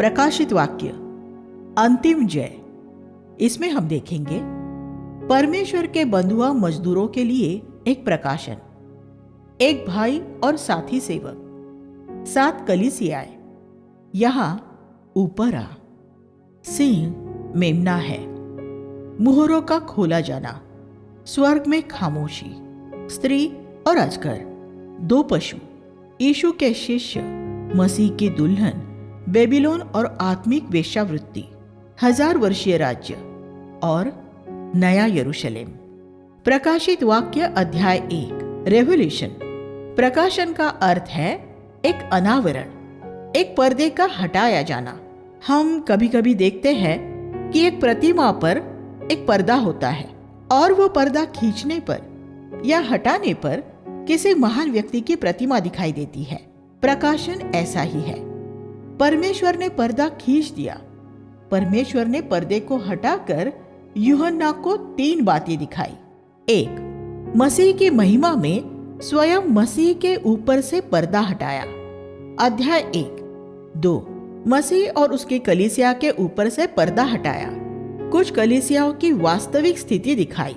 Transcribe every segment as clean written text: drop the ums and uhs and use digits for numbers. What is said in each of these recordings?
प्रकाशित वाक्य अंतिम जय। इसमें हम देखेंगे परमेश्वर के बंधुआ मजदूरों के लिए एक प्रकाशन, एक भाई और साथी सेवक, 7 कलीसियाएं। यहां ऊपर आ, सिंह मेमना है, मुहरों का खोला जाना, स्वर्ग में खामोशी, स्त्री और अजगर, 2 पशु, यीशु के शिष्य, मसीह की दुल्हन, बेबीलोन और आत्मिक वेश्यावृत्ति, 1000 वर्षीय राज्य और नया यरूशलेम। प्रकाशित वाक्य अध्याय 1 रेवोल्यूशन। प्रकाशन का अर्थ है एक अनावरण, एक पर्दे का हटाया जाना। हम कभी कभी देखते हैं कि एक प्रतिमा पर एक पर्दा होता है और वो पर्दा खींचने पर या हटाने पर किसी महान व्यक्ति की प्रतिमा दिखाई देती है। प्रकाशन ऐसा ही है। परमेश्वर ने पर्दा खींच दिया। परमेश्वर ने पर्दे को हटाकर यूहन्ना को 3 बातें दिखाई। 1, मसीह की महिमा में स्वयं मसीह के ऊपर से पर्दा हटाया, अध्याय 1। 2, मसीह और उसकी कलीसिया के ऊपर से पर्दा हटाया, कुछ कलीसियाओं की वास्तविक स्थिति दिखाई,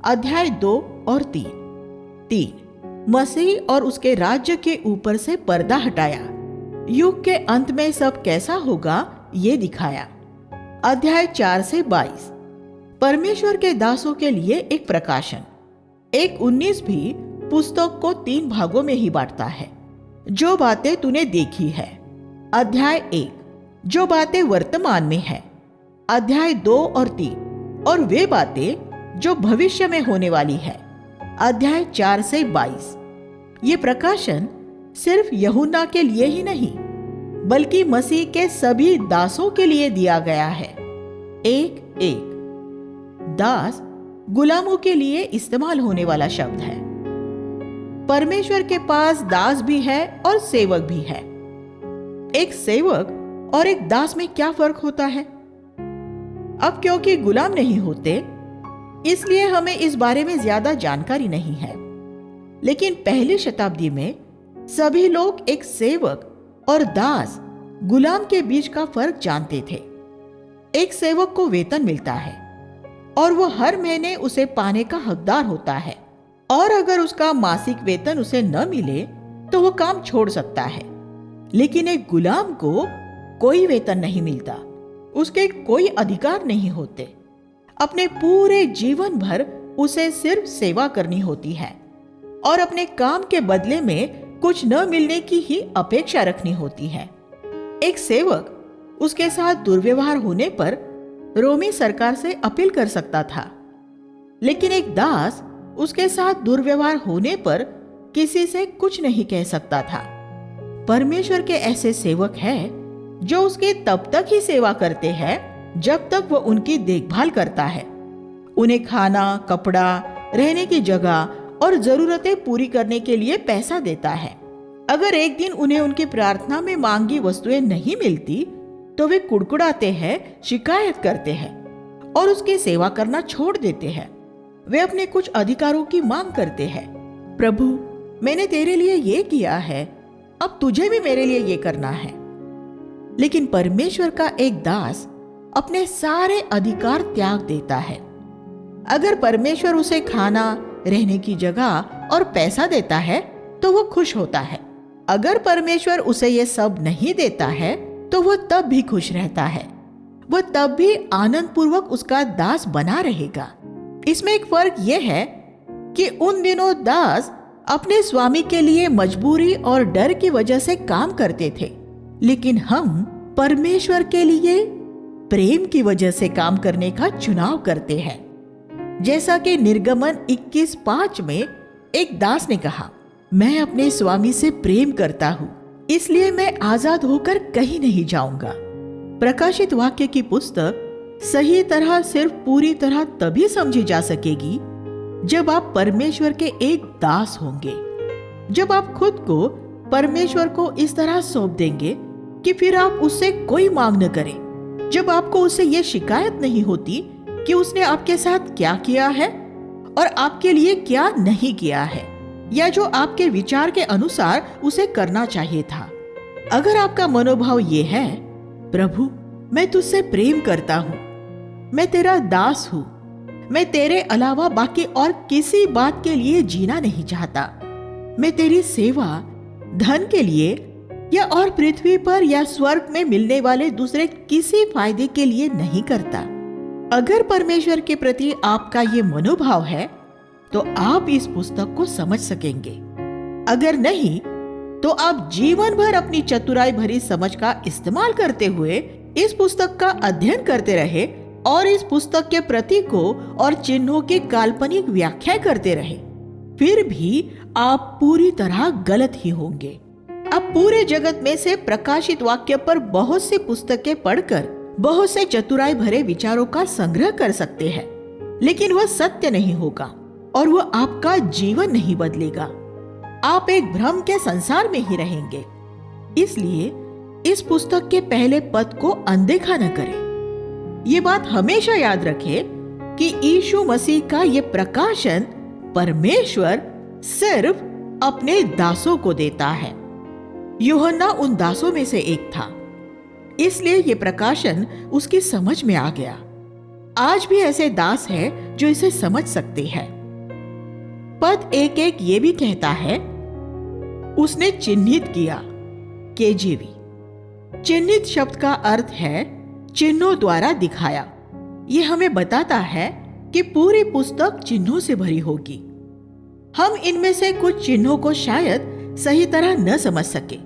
अध्याय 2 और 3। मसीह और उसके राज्य के ऊपर से पर्दा हटाया, युग के अंत में सब कैसा होगा ये दिखाया, अध्याय 4 से 22। परमेश्वर के दासों के लिए एक प्रकाशन। 1:19 भी पुस्तक को 3 भागों में ही बांटता है। जो बातें तूने देखी है, अध्याय 1। जो बातें वर्तमान में है, अध्याय 2 और 3। और वे बातें जो भविष्य में होने वाली है, अध्याय 4 से 22। ये प्रकाशन सिर्फ यूहन्ना के लिए ही नहीं बल्कि मसीह के सभी दासों के लिए दिया गया है। 1:1। दास गुलामों के लिए इस्तेमाल होने वाला शब्द है। परमेश्वर के पास दास भी है और सेवक भी है। एक सेवक और एक दास में क्या फर्क होता है? अब क्योंकि गुलाम नहीं होते इसलिए हमें इस बारे में ज्यादा जानकारी नहीं है, लेकिन पहली शताब्दी में सभी लोग एक सेवक और दास गुलाम के बीच का फर्क जानते थे। एक सेवक को वेतन मिलता है और वो हर महीने उसे पाने का हकदार होता है, और अगर उसका मासिक वेतन उसे न मिले तो वो काम छोड़ सकता है। लेकिन एक गुलाम को कोई वेतन नहीं मिलता, उसके कोई अधिकार नहीं होते। अपने पूरे जीवन भर उसे सिर्फ सेवा करनी होती है और अपने काम के बदले में कुछ न मिलने की ही अपेक्षा रखनी होती है। एक सेवक उसके साथ दुर्व्यवहार होने पर रोमी सरकार से अपील कर सकता था, लेकिन एक दास उसके साथ दुर्व्यवहार होने पर किसी से कुछ नहीं कह सकता था। परमेश्वर के ऐसे सेवक हैं जो उसकी तब तक ही सेवा करते हैं जब तक वो उनकी देखभाल करता है, उन्हें खाना, कपड़ा, रहने की जगह और जरूरतें पूरी करने के लिए पैसा देता है। अगर एक दिन उन्हें उनकी प्रार्थना में मांगी वस्तुएं नहीं मिलती तो वे कुड़कुड़ाते हैं, शिकायत करते हैं और उसकी सेवा करना छोड़ देते हैं। वे अपने कुछ अधिकारों की मांग करते हैं। प्रभु, मैंने तेरे लिए ये किया है, अब तुझे भी मेरे लिए ये करना है। लेकिन परमेश्वर का एक दास अपने सारे अधिकार त्याग देता है। अगर परमेश्वर उसे खाना, रहने की जगह और पैसा देता है तो वो खुश होता है। अगर परमेश्वर उसे ये सब नहीं देता है तो वो तब भी खुश रहता है। वो तब भी आनंद पूर्वक उसका दास बना रहेगा। इसमें एक फर्क ये है कि उन दिनों दास अपने स्वामी के लिए मजबूरी और डर की वजह से काम करते थे, लेकिन हम परमेश्वर के लिए प्रेम की वजह से काम करने का चुनाव करते हैं। जैसा कि निर्गमन 21:5 में एक दास ने कहा, मैं अपने स्वामी से प्रेम करता हूँ, इसलिए मैं आजाद होकर कहीं नहीं जाऊंगा। प्रकाशित वाक्य की पुस्तक सही तरह सिर्फ पूरी तरह तभी समझी जा सकेगी जब आप परमेश्वर के एक दास होंगे, जब आप खुद को परमेश्वर को इस तरह सौंप देंगे कि फिर आप उससे कोई मांग न करें, जब आपको उससे ये शिकायत नहीं होती कि उसने आपके साथ क्या किया है और आपके लिए क्या नहीं किया है, या जो आपके विचार के अनुसार उसे करना चाहिए था। अगर आपका मनोभाव ये है प्रभु, मैं तुझसे प्रेम करता हूं, मैं तेरा दास हूं, मैं तेरे अलावा बाकी और किसी बात के लिए जीना नहीं चाहता। मैं तेरी सेवा धन के लिए या और पृथ्वी पर या स्वर्ग में मिलने वाले दूसरे किसी फायदे के लिए नहीं करता। अगर परमेश्वर के प्रति आपका ये मनोभाव है तो आप इस पुस्तक को समझ सकेंगे। अगर नहीं तो आप जीवन भर अपनी चतुराई भरी समझ का इस्तेमाल करते हुए इस पुस्तक का अध्ययन करते रहे और इस पुस्तक के प्रतीकों और चिन्हों की काल्पनिक व्याख्या करते रहे, फिर भी आप पूरी तरह गलत ही होंगे। आप पूरे जगत में से प्रकाशित वाक्य पर बहुत सी पुस्तकें पढ़कर बहुत से चतुराई भरे विचारों का संग्रह कर सकते हैं, लेकिन वह सत्य नहीं होगा और वह आपका जीवन नहीं बदलेगा। आप एक भ्रम के संसार में ही रहेंगे। इसलिए इस पुस्तक के पहले पद को अनदेखा न करें। ये बात हमेशा याद रखें कि यीशु मसीह का ये प्रकाशन परमेश्वर सिर्फ अपने दासों को देता है। यूहन्ना उन दासों में से एक था, इसलिए ये प्रकाशन उसकी समझ में आ गया। आज भी ऐसे दास हैं जो इसे समझ सकते हैं। पद 1:1 ये भी कहता है, उसने चिन्हित किया। केजीवी। चिन्हित शब्द का अर्थ है चिन्हों द्वारा दिखाया। यह हमें बताता है कि पूरी पुस्तक चिन्हों से भरी होगी। हम इनमें से कुछ चिन्हों को शायद सही तरह न समझ सके,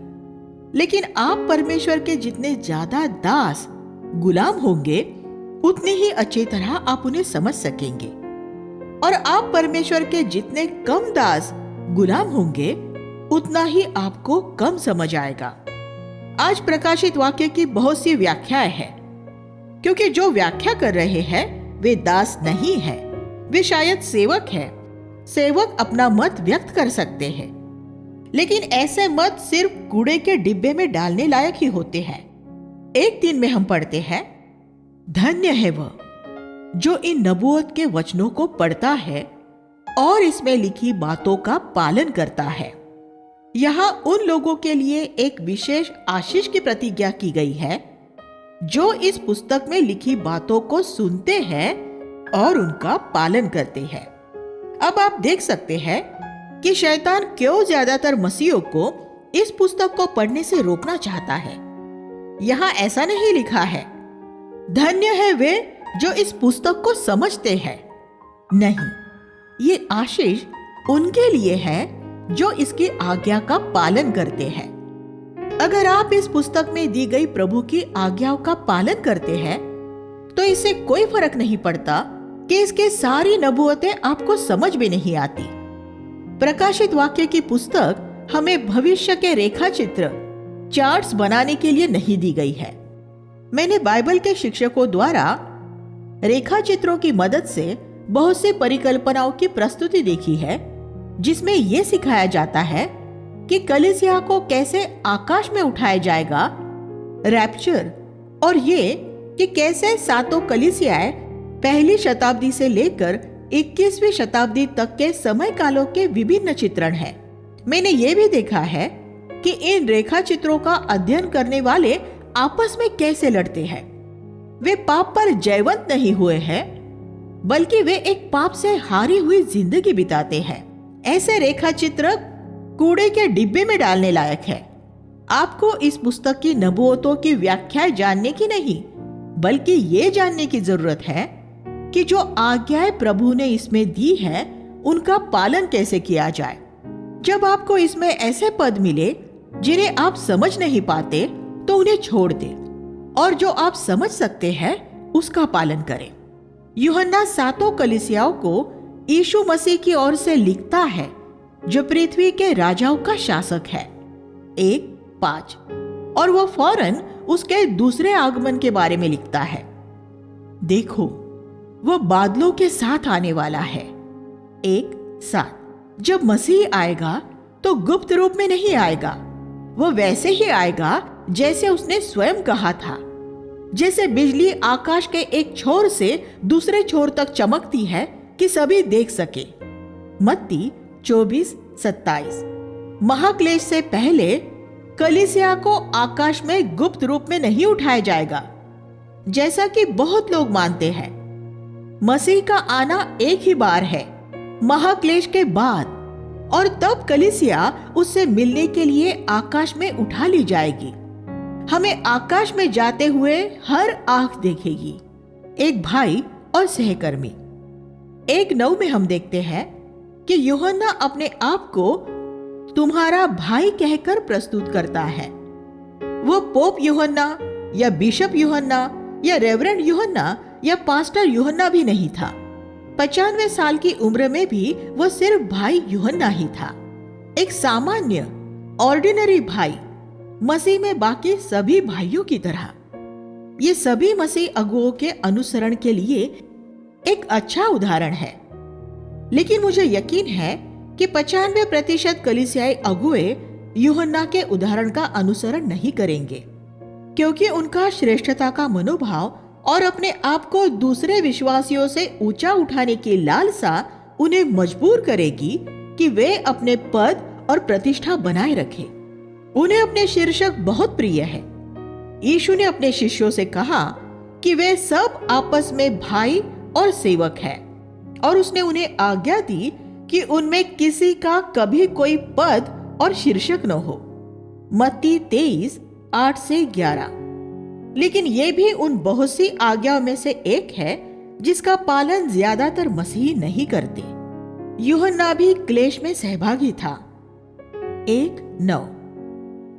लेकिन आप परमेश्वर के जितने ज्यादा दास गुलाम होंगे उतनी ही अच्छी तरह आप उन्हें समझ सकेंगे, और आप परमेश्वर के जितने कम दास गुलाम होंगे उतना ही आपको कम समझ आएगा। आज प्रकाशित वाक्य की बहुत सी व्याख्याएं हैं, क्योंकि जो व्याख्या कर रहे हैं वे दास नहीं है, वे शायद सेवक हैं। सेवक अपना मत व्यक्त कर सकते हैं, लेकिन ऐसे मत सिर्फ कूड़े के डिब्बे में डालने लायक ही होते हैं। एक दिन में हम पढ़ते हैं, धन्य है वह जो इन नबूवत के वचनों को पढ़ता है और इसमें लिखी बातों का पालन करता है। यहाँ उन लोगों के लिए एक विशेष आशीष की प्रतिज्ञा की गई है जो इस पुस्तक में लिखी बातों को सुनते हैं और उनका पालन करते हैं। अब आप देख सकते हैं कि शैतान क्यों ज्यादातर मसीहों को इस पुस्तक को पढ़ने से रोकना चाहता है। यहाँ ऐसा नहीं लिखा है, धन्य है वे जो इस पुस्तक को समझते हैं। नहीं, ये आशीष उनके लिए है जो इसकी आज्ञा का पालन करते हैं। अगर आप इस पुस्तक में दी गई प्रभु की आज्ञाओं का पालन करते हैं तो इससे कोई फर्क नहीं पड़ता कि इसके सारी नबूवतें आपको समझ में नहीं आती। प्रकाशित वाक्य की पुस्तक हमें भविष्य के रेखा चित्र चार्ट्स बनाने के लिए नहीं दी गई है। मैंने बाइबल के शिक्षकों द्वारा रेखा चित्रों की मदद से बहुत सी परिकल्पनाओं की प्रस्तुति देखी है, जिसमें यह सिखाया जाता है कि कलीसिया को कैसे आकाश में उठाया जाएगा, रैप्चर, और ये कि कैसे सातों कलीसियाएं पहली शताब्दी से लेकर 21वीं शताब्दी तक के समय कालों के विभिन्न चित्रण हैं। मैंने ये भी देखा है कि इन रेखा चित्रों का अध्ययन करने वाले आपस में कैसे लड़ते हैं। वे पाप पर जयवंत नहीं हुए हैं, बल्कि वे एक पाप से हारी हुई जिंदगी बिताते हैं। ऐसे रेखा चित्र कूड़े के डिब्बे में डालने लायक है। आपको इस पुस्तक की नबूवतों की व्याख्या जानने की नहीं, बल्कि ये जानने की जरूरत है कि जो आज्ञाएं प्रभु ने इसमें दी है उनका पालन कैसे किया जाए। जब आपको इसमें ऐसे पद मिले जिन्हें आप समझ नहीं पाते तो उन्हें छोड़ दें, और जो आप समझ सकते हैं उसका पालन करें। यूहन्ना सातों कलीसियाओं को यीशु मसीह की ओर से लिखता है, जो पृथ्वी के राजाओं का शासक है। 1:5, और वह फौरन उसके दूसरे आगमन के बारे में लिखता है। देखो, वह बादलों के साथ आने वाला है। 1:7, जब मसीह आएगा तो गुप्त रूप में नहीं आएगा, वह वैसे ही आएगा जैसे उसने स्वयं कहा था। जैसे बिजली आकाश के एक छोर से दूसरे छोर तक चमकती है कि सभी देख सके। मत्ती 24:27। महाक्लेश से पहले कलीसिया को आकाश में गुप्त रूप में नहीं उठाया जाएगा, जैसा कि बहुत लोग मानते हैं। मसीह का आना एक ही बार है, महाक्लेश के बाद, और तब कलीसिया उससे मिलने के लिए आकाश में उठा ली जाएगी। हमें आकाश में जाते हुए हर आंख देखेगी। एक भाई और सहकर्मी। 1:9 में हम देखते हैं कि यूहन्ना अपने आप को तुम्हारा भाई कहकर प्रस्तुत करता है। वो पोप यूहन्ना या बिशप यूहन्ना या रेवरेंड यूहन्ना या पास्टर यूहन्ना भी नहीं था। 95 साल की उम्र में भी वो सिर्फ भाई यूहन्ना ही था, एक सामान्य ऑर्डिनरी भाई, मसीह में बाकी सभी भाइयों की तरह। ये सभी मसीह अगुओं के अनुसरण के लिए एक अच्छा उदाहरण है। लेकिन मुझे यकीन है कि 95% कलीसियाई अगुए यूहन्ना के उदाहरण का अनुसरण नहीं करेंगे, क्योंकि उनका श्रेष्ठता का मनोभाव और अपने आप को दूसरे विश्वासियों से ऊंचा उठाने की लालसा उन्हें मजबूर करेगी कि वे अपने पद और प्रतिष्ठा बनाए रखें। उन्हें अपने शीर्षक बहुत प्रिय है। यीशु ने अपने शिष्यों से कहा कि वे सब आपस में भाई और सेवक हैं, और उसने उन्हें आज्ञा दी कि उनमें किसी का कभी कोई पद और शीर्षक न हो। मत्ती 23:8-11। लेकिन यह भी उन बहुत सी आज्ञाओं में से एक है जिसका पालन ज्यादातर मसीही नहीं करते। यूहन्ना भी क्लेश में सहभागी था। 1:9।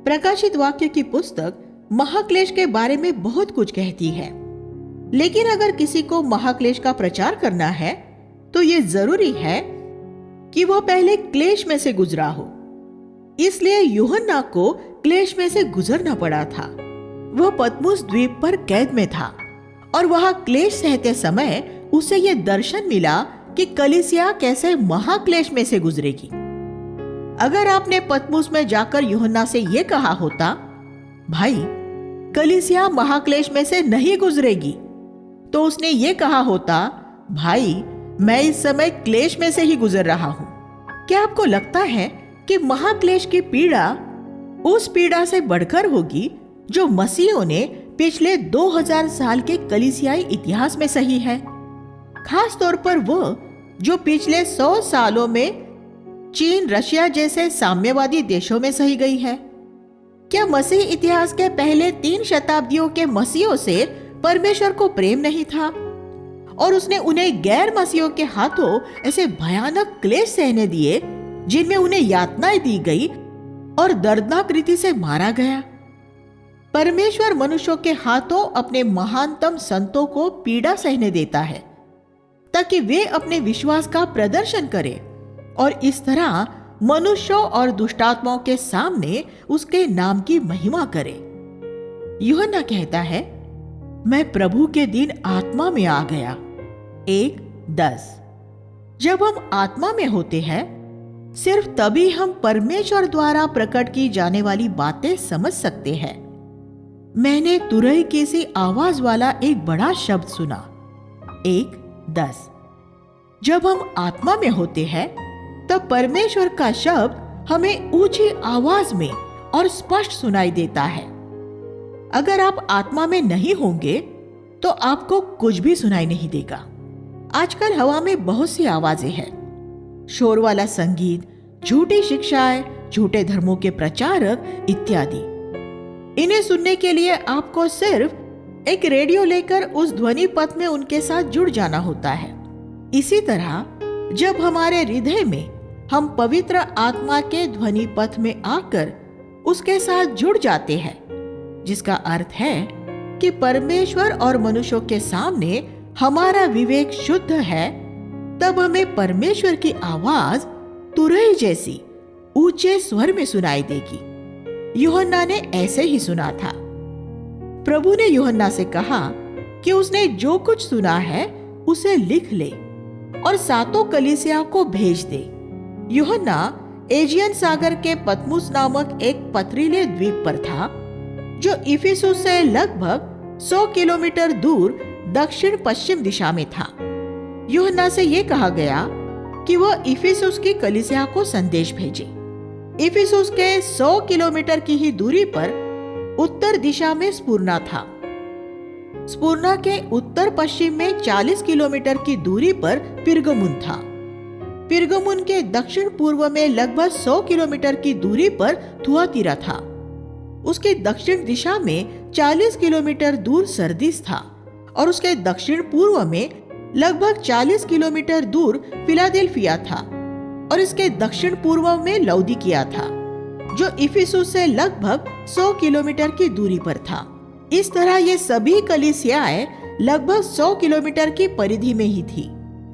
प्रकाशित वाक्य की पुस्तक महाक्लेश के बारे में बहुत कुछ कहती है, लेकिन अगर किसी को महाक्लेश का प्रचार करना है तो यह जरूरी है कि वह पहले क्लेश में से गुजरा हो। इसलिए यूहन्ना को क्लेश में से गुजरना पड़ा था। वह पतमुस द्वीप पर कैद में था और वहां क्लेश सहते समय उसे यह दर्शन मिला कि कलीसिया कैसे महाक्लेश में से गुजरेगी। अगर आपने पतमुस में जाकर यूहन्ना से यह कहा होता, भाई कलीसिया महाक्लेश में से नहीं गुजरेगी, तो उसने ये कहा होता, भाई मैं इस समय क्लेश में से ही गुजर रहा हूं। क्या आपको लगता है कि महाक्लेश की पीड़ा उस पीड़ा से बढ़कर होगी जो मसीहों ने पिछले 2000 साल के कलीसियाई इतिहास में सही है, खास तौर पर वह जो पिछले 100 सालों में चीन, रशिया जैसे साम्यवादी देशों में सही गई है? क्या मसीह इतिहास के पहले 3 शताब्दियों के मसीहों से परमेश्वर को प्रेम नहीं था और उसने उन्हें गैर मसीहों के हाथों ऐसे भयानक क्लेश सहने दिए जिनमें उन्हें यातनाएं दी गई और दर्दनाक रीति से मारा गया? परमेश्वर मनुष्यों के हाथों अपने महानतम संतों को पीड़ा सहने देता है ताकि वे अपने विश्वास का प्रदर्शन करें और इस तरह मनुष्यों और दुष्टात्माओं के सामने उसके नाम की महिमा करें। यूहन्ना कहता है, मैं प्रभु के दिन आत्मा में आ गया। 1:10। जब हम आत्मा में होते हैं, सिर्फ तभी हम परमेश्वर द्वारा प्रकट की जाने वाली बातें समझ सकते हैं। मैंने तुरही की सी आवाज वाला एक बड़ा शब्द सुना। 1:10। जब हम आत्मा में होते हैं तब परमेश्वर का शब्द हमें ऊंची आवाज में और स्पष्ट सुनाई देता है। अगर आप आत्मा में नहीं होंगे तो आपको कुछ भी सुनाई नहीं देगा। आजकल हवा में बहुत सी आवाजें हैं, शोर वाला संगीत, झूठी शिक्षाएं, झूठे धर्मों के प्रचारक इत्यादि। इन्हें सुनने के लिए आपको सिर्फ एक रेडियो लेकर उस ध्वनि पथ में उनके साथ जुड़ जाना होता है। इसी तरह जब हमारे हृदय में हम पवित्र आत्मा के ध्वनि पथ में आकर उसके साथ जुड़ जाते हैं, जिसका अर्थ है कि परमेश्वर और मनुष्यों के सामने हमारा विवेक शुद्ध है, तब हमें परमेश्वर की आवाज तुरही जैसी ऊंचे स्वर में सुनाई देगी। यूहन्ना ने ऐसे ही सुना था। प्रभु ने यूहन्ना से कहा कि उसने जो कुछ सुना है उसे लिख ले और 7 कलीसिया को भेज दे। यूहन्ना एजियन सागर के पतमुस नामक एक पथरीले द्वीप पर था, जो इफिसुस से लगभग 100 किलोमीटर दूर दक्षिण पश्चिम दिशा में था। यूहन्ना से यह कहा गया कि वह इफिसुस की कलीसिया को संदेश भेजे। इफिसुस के 100 किलोमीटर की ही दूरी पर उत्तर दिशा में स्पुर्ना था। स्पुर्ना के उत्तर पश्चिम में 40 किलोमीटर की दूरी पर पिरगमुन था। पिरगमुन के दक्षिण पूर्व में लगभग 100 किलोमीटर की दूरी पर थुआतीरा था। उसके दक्षिण दिशा में 40 किलोमीटर दूर सरदीस था और उसके दक्षिण पूर्व में लगभग 40 किलोमीटर दूर फिलाडेल्फिया था और इसके दक्षिण पूर्व में लौदीकिया था, जो इफिसुस से लगभग 100 किलोमीटर की दूरी पर था। इस तरह ये सभी कलीसियाएं लगभग 100 किलोमीटर की परिधि में ही थी,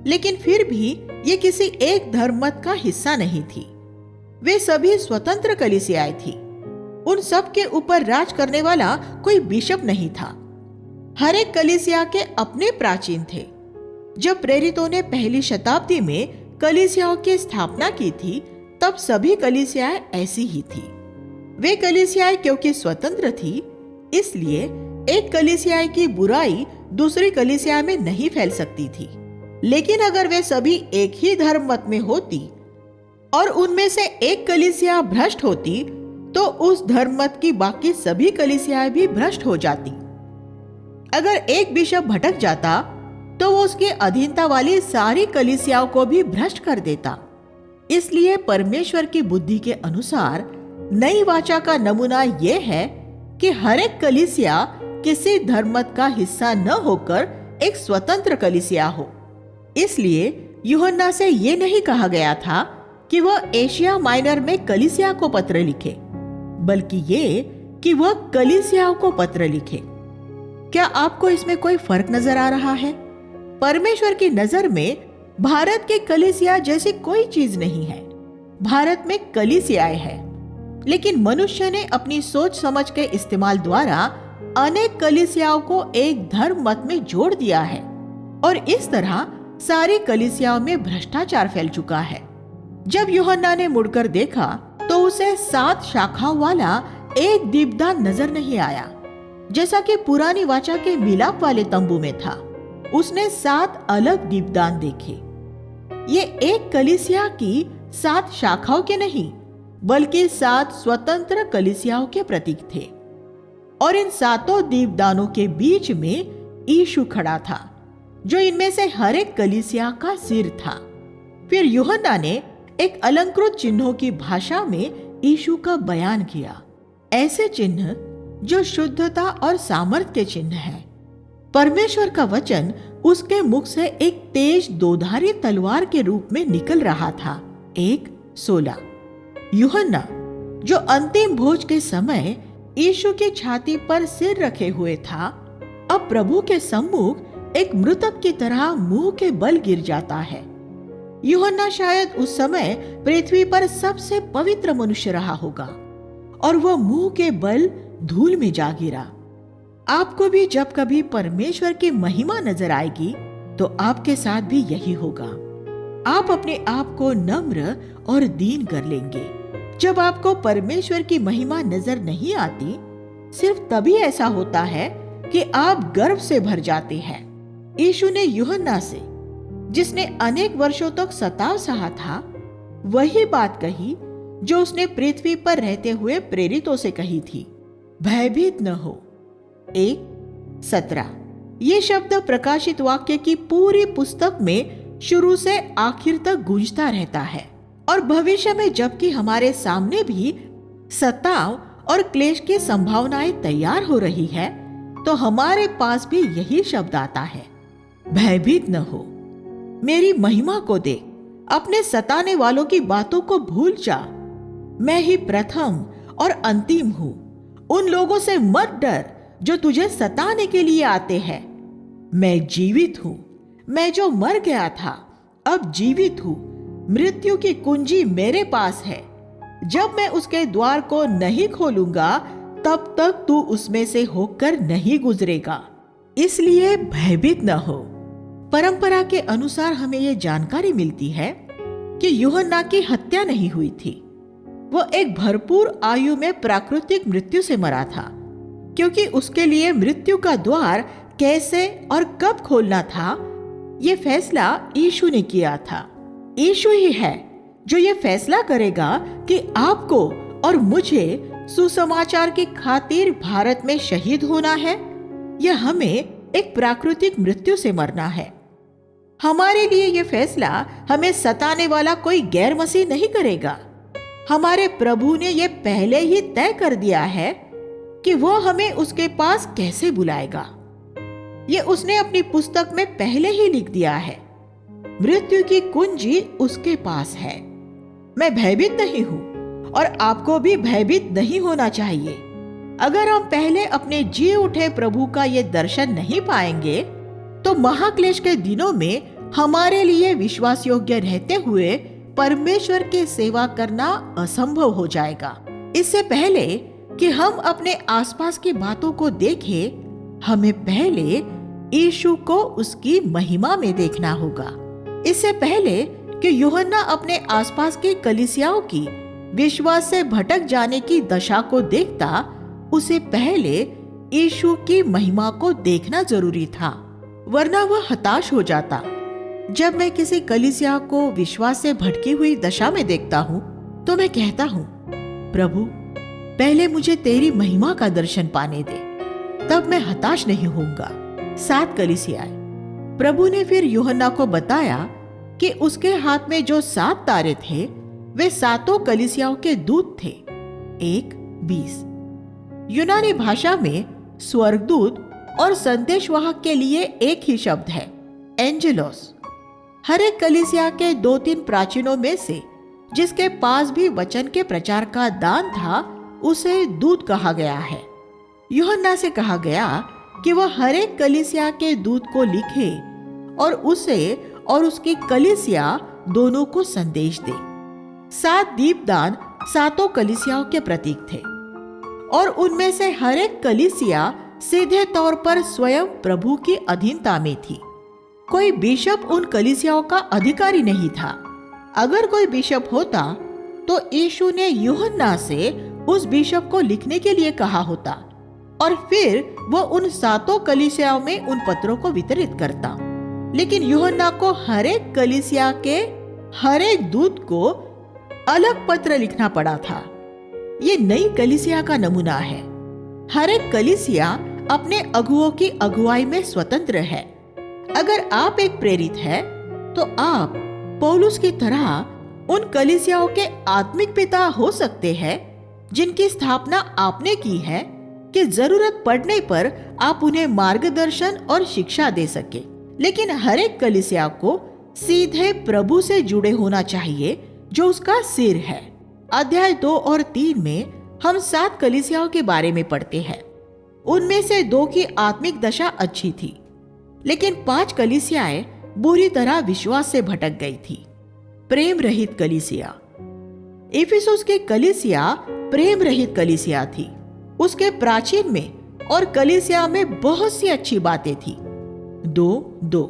लेकिन फिर भी ये किसी एक धर्ममत का हिस्सा नहीं थी। वे सभी स्वतंत्र कलीसियाएं थी। उन सब के ऊपर राज करने वाला कोई बिशप नहीं था। हर एक कलीसिया के अपने प्राचीन थे। जब प्रेरितों ने पहली शताब्दी में कलीसियाओं की स्थापना की थी, तब सभी कलीसियाएं ऐसी ही थी। वे कलीसियाएं क्योंकि स्वतंत्र थी, इसलिए एक कलीसिया की बुराई दूसरी कलीसिया में नहीं फैल सकती थी। लेकिन अगर वे सभी एक ही धर्म मत में होती और उनमें से एक कलीसिया भ्रष्ट होती, तो उस धर्म मत की बाकी सभी कलीसियाएं भी भ्रष्ट हो जाती। अगर एक बिशप भटक जाता, तो वो उसकी अधीनता वाली सारी कलीसियाओं को भी भ्रष्ट कर देता। इसलिए परमेश्वर की बुद्धि के अनुसार नई वाचा का नमूना यह है कि हर एक कलीसिया किसी धर्ममत का हिस्सा न होकर एक स्वतंत्र कलीसिया हो। इसलिए यूहन्ना से यह नहीं कहा गया था कि वह एशिया माइनर में कलीसिया को पत्र लिखे, बल्कि ये कि वह कलीसियाओं को पत्र लिखे। क्या आपको इसमें कोई फर्क नजर आ रहा है? परमेश्वर की नजर में भारत के कलीसिया जैसी कोई चीज नहीं है। भारत में कलीसियाएं हैं, लेकिन मनुष्य ने अपनी सोच समझ के इस्तेमाल द्वारा अनेक कलीसियाओं को एक धर्म मत में जोड़ दिया है और इस तरह सारी कलीसियाओं में भ्रष्टाचार फैल चुका है। जब यूहन्ना ने मुड़कर देखा तो उसे 7 शाखाओं वाला एक दीपदान नजर नहीं आया, जैसा कि पुरानी वाचा के मिलाप वाले तंबू में था। उसने 7 अलग दीपदान देखे। ये एक कलीसिया की 7 शाखाओं के नहीं, बल्कि 7 स्वतंत्र कलीसियाओं के प्रतीक थे और इन 7 दीपदानों के बीच में यीशु खड़ा था, जो इनमें से हर एक कलीसिया का सिर था। फिर यूहन्ना ने एक अलंकृत चिन्हों की भाषा में यीशु का बयान किया, ऐसे चिन्ह जो शुद्धता और सामर्थ्य के चिन्ह है। परमेश्वर का वचन उसके मुख से एक तेज दोधारी तलवार के रूप में निकल रहा था। 1:16। यूहन्ना, जो अंतिम भोज के समय यीशु की छाती पर सिर रखे हुए था, अब प्रभु के सम्मुख एक मृतक की तरह मुंह के बल गिर जाता है। यूहन्ना शायद उस समय पृथ्वी पर सबसे पवित्र मनुष्य रहा होगा और वह मुंह के बल धूल में जा गिरा। आपको भी जब कभी परमेश्वर की महिमा नजर आएगी तो आपके साथ भी यही होगा। आप अपने आप को नम्र और दीन कर लेंगे। जब आपको परमेश्वर की महिमा नजर नहीं आती, सिर्फ तभी ऐसा होता है कि आप गर्व से भर जाते हैं। यीशु ने यूहन्ना से, जिसने अनेक वर्षों तक सताव सहा था, वही बात कही जो उसने पृथ्वी पर रहते हुए प्रेरितों से कही थी, भयभीत न हो। 1:17। ये शब्द प्रकाशित वाक्य की पूरी पुस्तक में शुरू से आखिर तक गूंजता रहता है और भविष्य में जबकि हमारे सामने भी सताव और क्लेश की संभावनाएं तैयार हो रही है, तो हमारे पास भी यही शब्द आता है, भयभीत न हो। मेरी महिमा को देख, अपने सताने वालों की बातों को भूल जा। मैं ही प्रथम और अंतिम हूं। उन लोगों से मत डर जो तुझे सताने के लिए आते हैं। मैं जीवित हूं। मैं जो मर गया था अब जीवित हूं। मृत्यु की कुंजी मेरे पास है। जब मैं उसके द्वार को नहीं खोलूंगा, तब तक तू उसमें से होकर नहीं गुजरेगा। इसलिए भयभीत न हो। परंपरा के अनुसार हमें यह जानकारी मिलती है कि यूहन्ना की हत्या नहीं हुई थी। वह एक भरपूर आयु में प्राकृतिक मृत्यु से मरा था, क्योंकि उसके लिए मृत्यु का द्वार कैसे और कब खोलना था, यह फैसला यीशु ने किया था। यीशु ही है जो ये फैसला करेगा कि आपको और मुझे सुसमाचार की खातिर भारत में शहीद होना है या हमें एक प्राकृतिक मृत्यु से मरना है। हमारे लिए ये फैसला हमें सताने वाला कोई गैर मसीह नहीं करेगा। हमारे प्रभु ने ये पहले ही तय कर दिया है कि वो हमें उसके पास कैसे बुलाएगा। ये उसने अपनी पुस्तक में पहले ही लिख दिया है। मृत्यु की कुंजी उसके पास है। मैं भयभीत नहीं हूं और आपको भी भयभीत नहीं होना चाहिए। अगर हम पहले अपने जी उठे प्रभु का ये दर्शन नहीं पाएंगे तो महाक्लेश के दिनों में हमारे लिए विश्वास योग्य रहते हुए परमेश्वर की सेवा करना असंभव हो जाएगा। इससे पहले कि हम अपने आसपास की बातों को देखें, हमें पहले यीशु को उसकी महिमा में देखना होगा। इससे पहले कि यूहन्ना अपने आसपास की कलीसियाओं की विश्वास से भटक जाने की दशा को देखता, उसे पहले यीशु की महिमा को देखना जरूरी था, वरना वह हताश हो जाता। जब मैं किसी कलीसिया को विश्वास से भटकी हुई दशा में देखता हूँ तो मैं कहता हूँ, प्रभु पहले मुझे तेरी महिमा का दर्शन पाने दे, तब मैं हताश नहीं होऊंगा। 7 कलीसियाएं। प्रभु ने फिर यूहन्ना को बताया कि उसके हाथ में जो 7 तारे थे वे 7 कलीसियाओं के दूत थे। 1:20। यूनानी भाषा में स्वर्गदूत और संदेशवाहक के लिए एक ही शब्द है, एंजेलोस। हर एक कलीसिया के 2-3 प्राचीनों में से जिसके पास भी वचन के प्रचार का दान था, उसे दूत कहा गया है। यूहन्ना से कहा गया कि वह हर एक कलीसिया के दूत को लिखे और उसे और उसकी कलीसिया दोनों को संदेश दे। 7 दीपदान 7 कलीसियाओं के प्रतीक थे और उनमें से हर एक कलीसिया सीधे तौर पर स्वयं प्रभु की अधीनता में थी। कोई बिशप उन कलीसियाओं का अधिकारी नहीं था। अगर कोई बिशप होता तो यीशु ने यूहन्ना से उस बिशप को लिखने के लिए कहा होता और फिर वो उन 7 कलीसियाओं में उन पत्रों को वितरित करता। लेकिन यूहन्ना को हर एक कलीसिया के हर एक दूत को अलग पत्र लिखना पड़ा था। ये नई कलीसिया का नमूना है। हर एक कलीसिया अपने अगुओं की अगुवाई में स्वतंत्र है। अगर आप एक प्रेरित है तो आप पौलुस की तरह उन कलीसियाओं के आत्मिक पिता हो सकते हैं जिनकी स्थापना आपने की है कि जरूरत पड़ने पर आप उन्हें मार्गदर्शन और शिक्षा दे सके। लेकिन हर एक कलीसिया को सीधे प्रभु से जुड़े होना चाहिए जो उसका सिर है। अध्याय 2 और 3 में हम 7 कलीसियाओं के बारे में पढ़ते हैं। उनमें से 2 की आत्मिक दशा अच्छी थी, लेकिन 5 कलीसियाएं बुरी तरह विश्वास से भटक गई थी। प्रेम रहित कलीसिया। इफिसुस की कलीसिया प्रेम रहित कलीसिया थी। उसके प्राचीन में और कलीसिया में बहुत सी अच्छी बातें थी। 2:2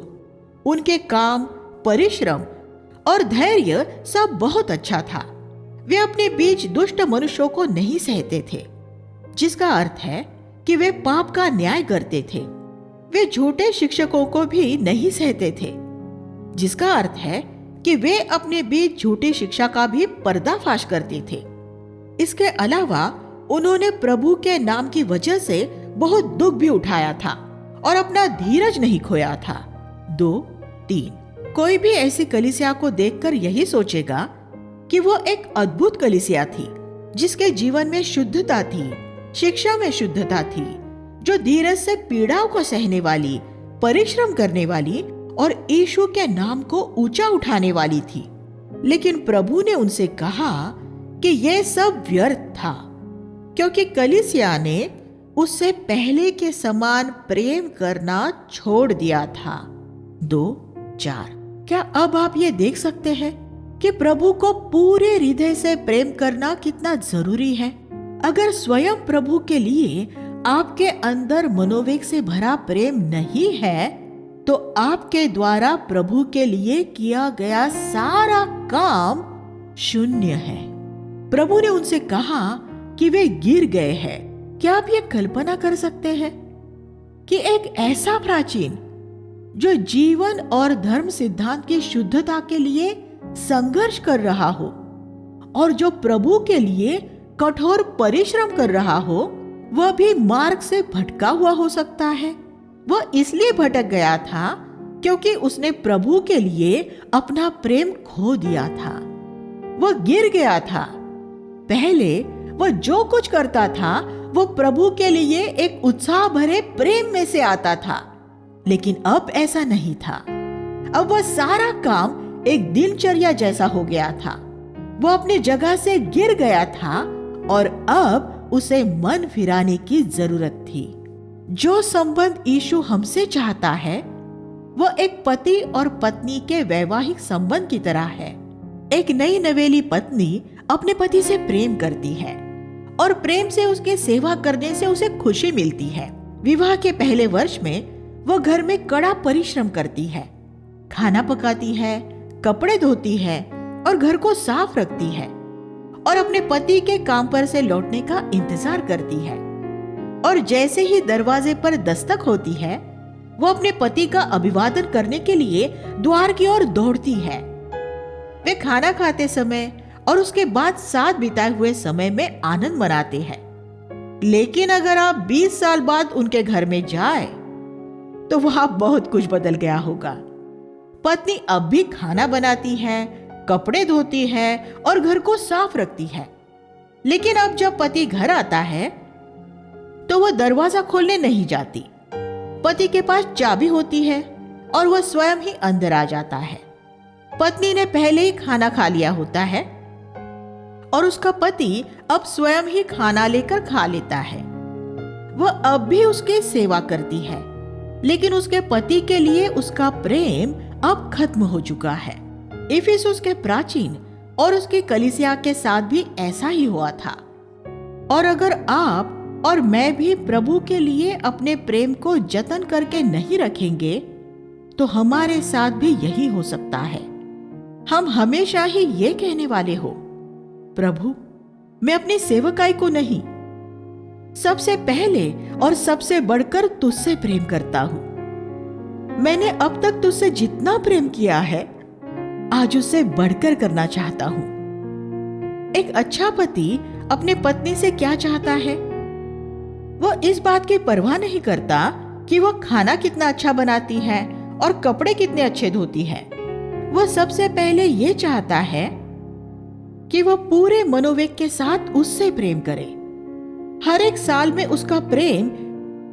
उनके काम, परिश्रम और धैर्य सब बहुत अच्छा था। वे अपने बीच दुष्ट मनुष्यों को नहीं सहते थे, जिसका अर्थ है कि वे पाप का न्याय करते थे। वे झूठे शिक्षकों को भी नहीं सहते थे, जिसका अर्थ है कि वे अपने बीच झूठी शिक्षा का भी पर्दाफाश करते थे। इसके अलावा उन्होंने प्रभु के नाम की वजह से बहुत दुख भी उठाया था और अपना धीरज नहीं खोया था। 2:3 कोई भी ऐसी कलीसिया को देखकर यही सोचेगा कि वो एक अद्भुत कलीसिया थी, जिसके जीवन में शुद्धता थी, शिक्षा में शुद्धता थी, जो धीरज से पीड़ाओं को सहने वाली, परिश्रम करने वाली और यीशु के नाम को ऊंचा उठाने वाली थी। लेकिन प्रभु ने उनसे कहा कि यह सब व्यर्थ था, क्योंकि कलीसिया ने उससे पहले के समान प्रेम करना छोड़ दिया था। 2:4 क्या अब आप ये देख सकते हैं कि प्रभु को पूरे हृदय से प्रेम करना कितना जरूरी है? अगर स्वयं प्रभु के लिए आपके अंदर मनोवेग से भरा प्रेम नहीं है तो आपके द्वारा प्रभु के लिए किया गया सारा काम शून्य है। प्रभु ने उनसे कहा कि वे गिर गए हैं। क्या आप ये कल्पना कर सकते हैं कि एक ऐसा प्राचीन जो जीवन और धर्म सिद्धांत की शुद्धता के लिए संघर्ष कर रहा हो और जो प्रभु के लिए कठोर परिश्रम कर रहा हो, वह भी मार्ग से भटका हुआ हो सकता है। वह इसलिए भटक गया था क्योंकि उसने प्रभु के लिए अपना प्रेम खो दिया था। वह गिर गया था। पहले वह जो कुछ करता था वो प्रभु के लिए एक उत्साह भरे प्रेम में से आता था, लेकिन अब ऐसा नहीं था। अब वह सारा काम एक दिनचर्या जैसा हो गया था। वह अपनी जगह से गिर गया था और अब उसे मन फिराने की जरूरत थी। जो संबंध यीशु हमसे चाहता है वह एक पति और पत्नी के वैवाहिक संबंध की तरह है। एक नई नवेली पत्नी अपने पति से प्रेम करती है और प्रेम से उसकी सेवा करने से उसे खुशी मिलती है। विवाह के पहले वर्ष में वह घर में कड़ा परिश्रम करती है, खाना पकाती है, कपड़े धोती है और घर को साफ रखती है और अपने पति के काम पर से लौटने का इंतजार करती है। और जैसे ही दरवाजे पर दस्तक होती है, वो अपने पति का अभिवादन करने के लिए द्वार की ओर दौड़ती है। वे खाना खाते समय और उसके बाद साथ बिताए हुए समय में आनंद मनाते हैं। लेकिन अगर आप 20 साल बाद उनके घर में जाए तो वहां बहुत कुछ बदल गया होगा। पत्नी अब भी खाना बनाती है, कपड़े धोती है और घर को साफ रखती है। लेकिन अब जब पति घर आता है तो वह दरवाजा खोलने नहीं जाती। पति के पास चाबी होती है और वह स्वयं ही अंदर आ जाता है। पत्नी ने पहले ही खाना खा लिया होता है और उसका पति अब स्वयं ही खाना लेकर खा लेता है। वह अब भी उसकी सेवा करती है, लेकिन उसके पति के लिए उसका प्रेम अब खत्म हो चुका है। इफिसुस के प्राचीन और उसकी कलीसिया के साथ भी ऐसा ही हुआ था। और अगर आप और मैं भी प्रभु के लिए अपने प्रेम को जतन करके नहीं रखेंगे तो हमारे साथ भी यही हो सकता है। हम हमेशा ही ये कहने वाले हो, प्रभु मैं अपनी सेवकाई को नहीं, सबसे पहले और सबसे बढ़कर तुझसे प्रेम करता हूं। मैंने अब तक तुझसे जितना प्रेम किया है आज उससे बढ़कर करना चाहता हूं। एक अच्छा पति अपने पत्नी से क्या चाहता है? वह इस बात की परवाह नहीं करता कि वह खाना कितना अच्छा बनाती है और कपड़े कितने अच्छे धोती है। वह सबसे पहले यह चाहता है कि वह पूरे मनोवेग के साथ उससे प्रेम करे। हर एक साल में उसका प्रेम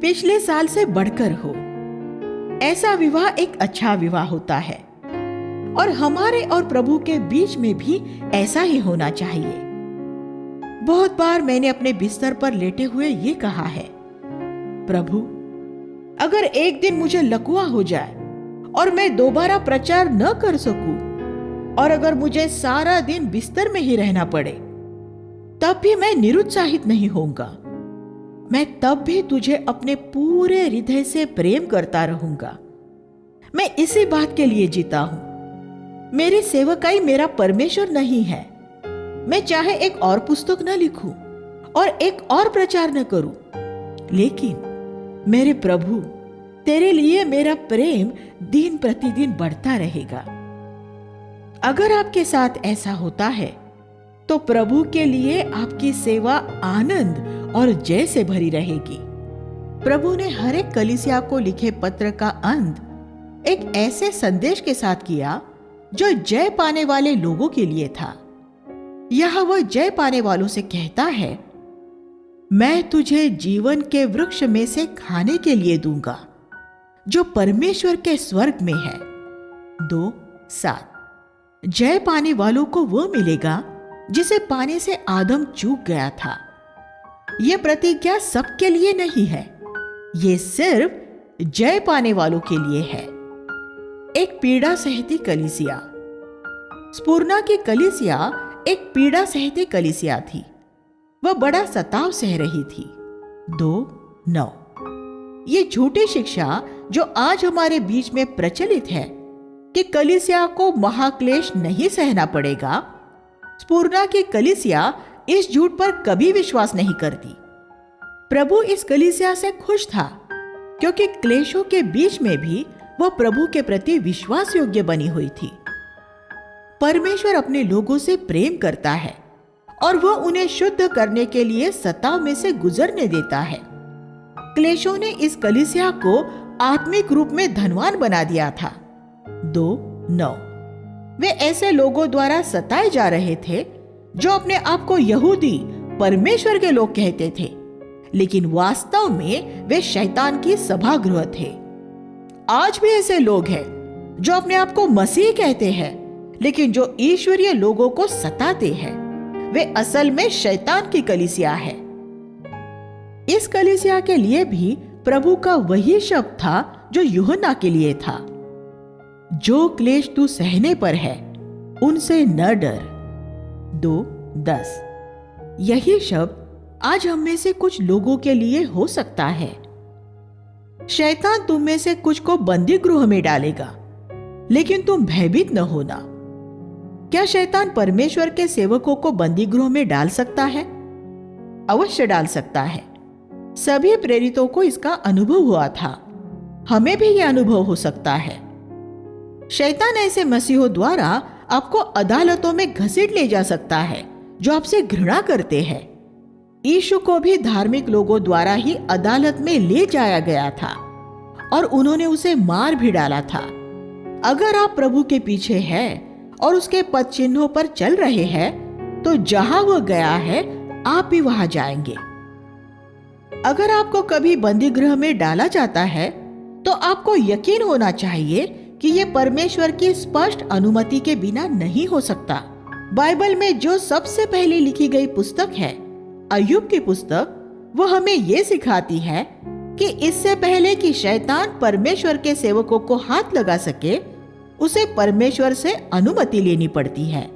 पिछले साल से बढ़कर हो। ऐसा विवाह एक अच्छा विवाह होता है और हमारे और प्रभु के बीच में भी ऐसा ही होना चाहिए। बहुत बार मैंने अपने बिस्तर पर लेटे हुए ये कहा है, प्रभु अगर एक दिन मुझे लकवा हो जाए और मैं दोबारा प्रचार न कर सकूं और अगर मुझे सारा दिन बिस्तर में ही रहना पड़े, तब भी मैं निरुत्साहित नहीं होऊंगा। मैं तब भी तुझे अपने पूरे हृदय से प्रेम करता रहूंगा। मैं इसी बात के लिए जीता हूं। मेरी सेवकाई मेरा परमेश्वर नहीं है। मैं चाहे एक और पुस्तक न लिखूं और एक और प्रचार न करूं, लेकिन मेरे प्रभु तेरे लिए मेरा प्रेम दिन प्रतिदिन बढ़ता रहेगा। अगर आपके साथ ऐसा होता है तो प्रभु के लिए आपकी सेवा आनंद और जय से भरी रहेगी। प्रभु ने हर एक कलीसिया को लिखे पत्र का अंत एक ऐसे संदेश के साथ किया जो जय पाने वाले लोगों के लिए था। यह वह जय पाने वालों से कहता है, मैं तुझे जीवन के वृक्ष में से खाने के लिए दूंगा जो परमेश्वर के स्वर्ग में है। 2:7। जय पाने वालों को वह मिलेगा जिसे पाने से आदम चूक गया था। यह प्रतिज्ञा सबके लिए नहीं है, यह सिर्फ जय पाने वालों के लिए है। एक पीड़ा सहती कलीसिया। स्पुर्ना की कलीसिया एक पीड़ा सहती कलीसिया थी। वह बड़ा सताव सह रही थी। 2:9। ये झूठी शिक्षा जो आज हमारे बीच में प्रचलित है कि कलीसिया को महाक्लेश नहीं सहना पड़ेगा, स्पुर्ना की कलीसिया इस झूठ पर कभी विश्वास नहीं करती। प्रभु इस कलीसिया से खुश था क्योंकि क्लेशों के बीच में भी वह प्रभु के प्रति विश्वास योग्य बनी हुई थी। परमेश्वर अपने लोगों से प्रेम करता है और वह उन्हें शुद्ध करने के लिए सताव में से गुजरने देता है। क्लेशों ने इस कलीसिया को आत्मिक रूप में धनवान बना दिया था। 2:9 वे ऐसे लोगों द्वारा सताए जा रहे थे जो अपने आप को यहूदी परमेश्वर के लोग कहते थे, लेकिन वास्तव में वे शैतान की सभागृह थे। आज भी ऐसे लोग हैं जो अपने आप को मसीह कहते हैं, लेकिन जो ईश्वरीय लोगों को सताते हैं वे असल में शैतान की कलीसिया है। इस कलीसिया के लिए भी प्रभु का वही शब्द था जो यूहन्ना के लिए था, जो क्लेश तू सहने पर है उनसे न डर। 2:10 यही शब्द आज हम में से कुछ लोगों के लिए हो सकता है। शैतान तुम में से कुछ को बंदी गृह में डालेगा, लेकिन तुम भयभीत न होना। क्या शैतान परमेश्वर के सेवकों को बंदी गृह में डाल सकता है? अवश्य डाल सकता है। सभी प्रेरितों को इसका अनुभव हुआ था। हमें भी यह अनुभव हो सकता है। शैतान ऐसे मसीहों द्वारा आपको अदालतों में घसीट ले जा सकता है जो आपसे घृणा करते हैं। यीशु को भी धार्मिक लोगों द्वारा ही अदालत में ले जाया गया था और उन्होंने उसे मार भी डाला था। अगर आप प्रभु के पीछे हैं और उसके पद चिन्हों पर चल रहे हैं, तो जहां वह गया है आप भी वहां जाएंगे। अगर आपको कभी बंदी गृह में डाला जाता है, तो आपको यकीन होना चाहिए कि यह परमेश्वर की स्पष्ट अनुमति के बिना नहीं हो सकता। बाइबल में जो सबसे पहले लिखी गई पुस्तक है, अय्यूब की पुस्तक, वह हमें यह सिखाती है कि इससे पहले कि शैतान परमेश्वर के सेवकों को हाथ लगा सके, उसे परमेश्वर से अनुमति लेनी पड़ती है।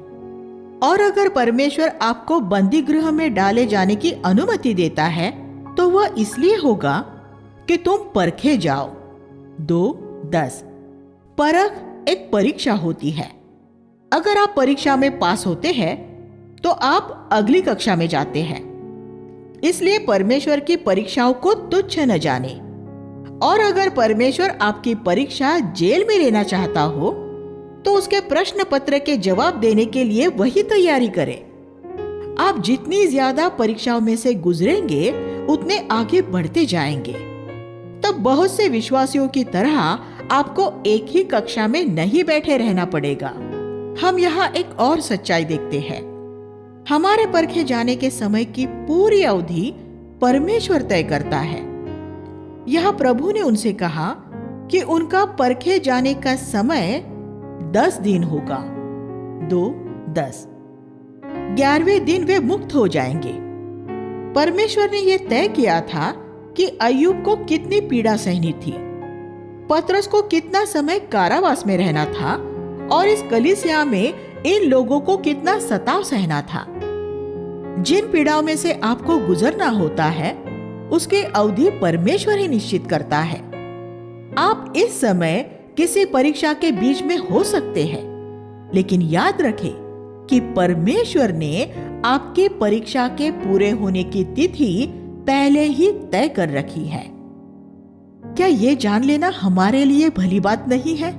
और अगर परमेश्वर आपको बंदी गृह में डाले जाने की अनुमति देता है, तो वह इसलिए होगा कि तुम परखे जाओ। 2:10 परख एक परीक्षा होती है। अगर आप परीक्षा में पास होते हैं, तो आप अगली कक्षा में जाते हैं। इसलिए परमेश्वर की परीक्षाओं को तुच्छ न जाने। और अगर परमेश्वर आपकी परीक्षा जेल में लेना चाहता हो, तो उसके प्रश्न पत्र के जवाब देने के लिए वही तैयारी करें। आप जितनी ज्यादा परीक्षाओं में से गुजरेंगे, उतने आगे बढ़ते जाएंगे। तब बहुत से विश्वासियों की तरह आपको एक ही कक्षा में नहीं बैठे रहना पड़ेगा। हम यहाँ एक और सच्चाई देखते हैं। हमारे परखे जाने के समय की पूरी अवधि परमेश्वर तय करता है। यहाँ प्रभु ने उनसे कहा कि उनका परखे जाने का समय 10 दिन होगा। 2:10 11वें दिन वे मुक्त हो जाएंगे। परमेश्वर ने यह तय किया था कि अय्यूब को कितनी पीड़ा सहनी थी, पतरस को कितना समय कारावास में रहना था और इस कलीसिया में इन लोगों को कितना सताव सहना था। जिन पीड़ाओं में से आपको गुजरना होता है, उसकी अवधि परमेश्वर ही निश्चित करता है। आप इस समय किसी परीक्षा के बीच में हो सकते हैं, लेकिन याद रखें कि परमेश्वर ने आपकी परीक्षा के पूरे होने की तिथि पहले ही तय कर रखी है। क्या ये जान लेना हमारे लिए भली बात नहीं है?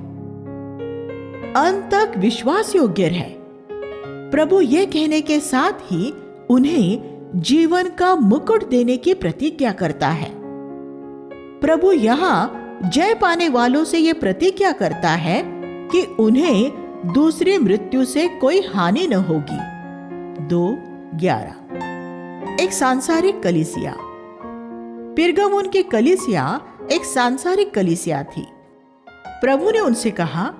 अंत तक विश्वास योग्य है। प्रभु ये कहने के साथ ही उन्हें जीवन का मुकुट देने की प्रतिज्ञा करता है। प्रभु यहाँ जय पाने वालों से यह प्रतिज्ञा करता है कि उन्हें दूसरी मृत्यु से कोई हानि न होगी। 2:11 एक सांसारिक कलीसिया। पिरगमुन की कलीसिया एक सांसारिक कलीसिया थी। प्रभु ने उनसे कहा,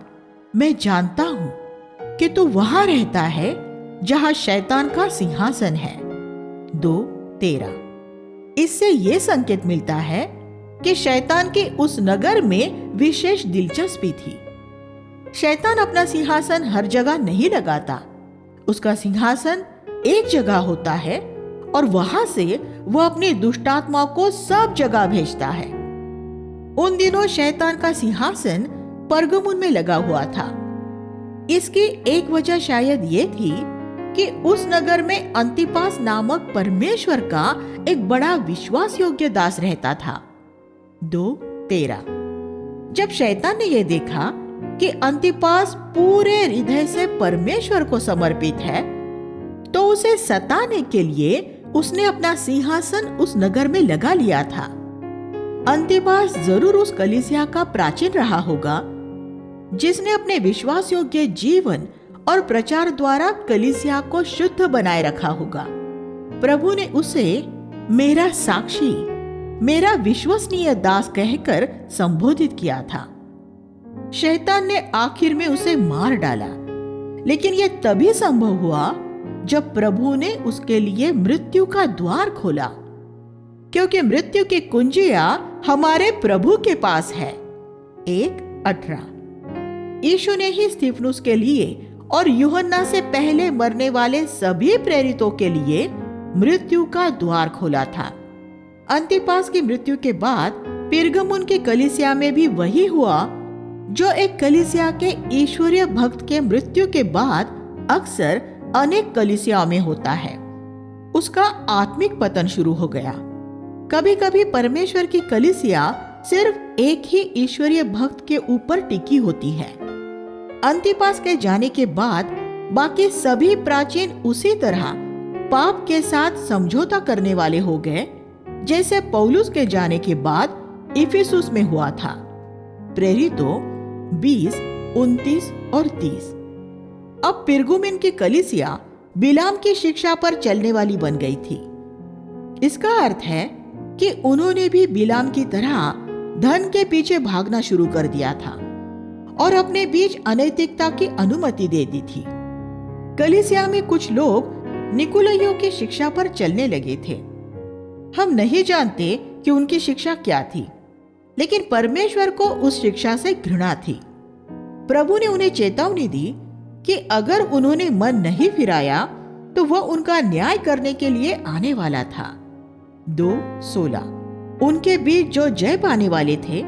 मैं जानता हूं कि तू वहां रहता है जहां शैतान का सिंहासन है। 2:13 इससे यह संकेत मिलता है कि शैतान के उस नगर में विशेष दिलचस्पी थी। शैतान अपना सिंहासन हर जगह नहीं लगाता। उसका सिंहासन एक जगह होता है और वहां से वह अपनी दुष्टात्माओं को सब जगह भेजता है। उन दिनों शैतान का सिंहासन परगमुन में लगा हुआ था। इसकी एक वजह शायद ये थी कि उस नगर में अंतिपास नामक परमेश्वर का एक बड़ा विश्वास योग्य दास रहता था। 2:13 जब शैतान ने यह देखा कि अंतिपास पूरे हृदय से परमेश्वर को समर्पित है, तो उसे सताने के लिए उसने अपना सिंहासन उस नगर में लगा लिया था। अंतिपास जरूर उस कलीसिया का प्राचीन रहा होगा, जिसने अपने विश्वास योग्य जीवन और प्रचार द्वारा कलीसिया को शुद्ध बनाए रखा होगा। प्रभु ने उसे मेरा साक्षी, मेरा विश्वसनीय दास कहकर संबोधित किया था। शैतान ने आखिर में उसे मार डाला, लेकिन यह तभी संभव हुआ जब प्रभु ने उसके लिए मृत्यु का द्वार खोला, क्योंकि मृत्यु की कुंजियां हमारे प्रभु के पास है। 1:18। यीशु ने ही स्तिफनुस के लिए और यूहन्ना से पहले मरने वाले सभी प्रेरितों के लिए मृत्यु का द्वार खोला था। अंतिपास की मृत्यु के बाद पिरगमुन की कलीसिया में भी वही हुआ जो एक कलीसिया के ईश्वरीय भक्त के मृत्यु के बाद अक्सर अनेक कलीसियाओं में होता है। उसका आत्मिक पतन शुरू हो गया। कभी कभी परमेश्वर की कलीसिया सिर्फ एक ही ईश्वरीय भक्त के ऊपर टिकी होती है। अंतिपास के जाने के बाद बाकी सभी प्राचीन उसी तरह पाप के साथ समझौता करने वाले हो गए, जैसे पौलुस के जाने के बाद इफिसुस में हुआ था। प्रेरितों 20, 29 और 30। अब पिरगमुन की कलीसिया बिलाम की शिक्षा पर चलने वाली बन गई थी। इसका अर्थ है कि उन्होंने भी बिलाम की तरह धन के पीछे भागना शुरू कर दिया था और अपने बीच अनैतिकता की अनुमति दे दी थी। कलीसिया में कुछ लोग निकुलइयों की शिक्षा पर चलने लगे थे। हम नहीं जानते कि उनकी शिक्षा क्या थी, लेकिन परमेश्वर को उस शिक्षा से घृणा थी। प्रभु ने उन्हें चेतावनी दी कि अगर उन्होंने मन नहीं फिराया तो वह उनका न्याय करने के लिए आने वाला था। 2:16। उनके बीच जो जय पाने वाले थे,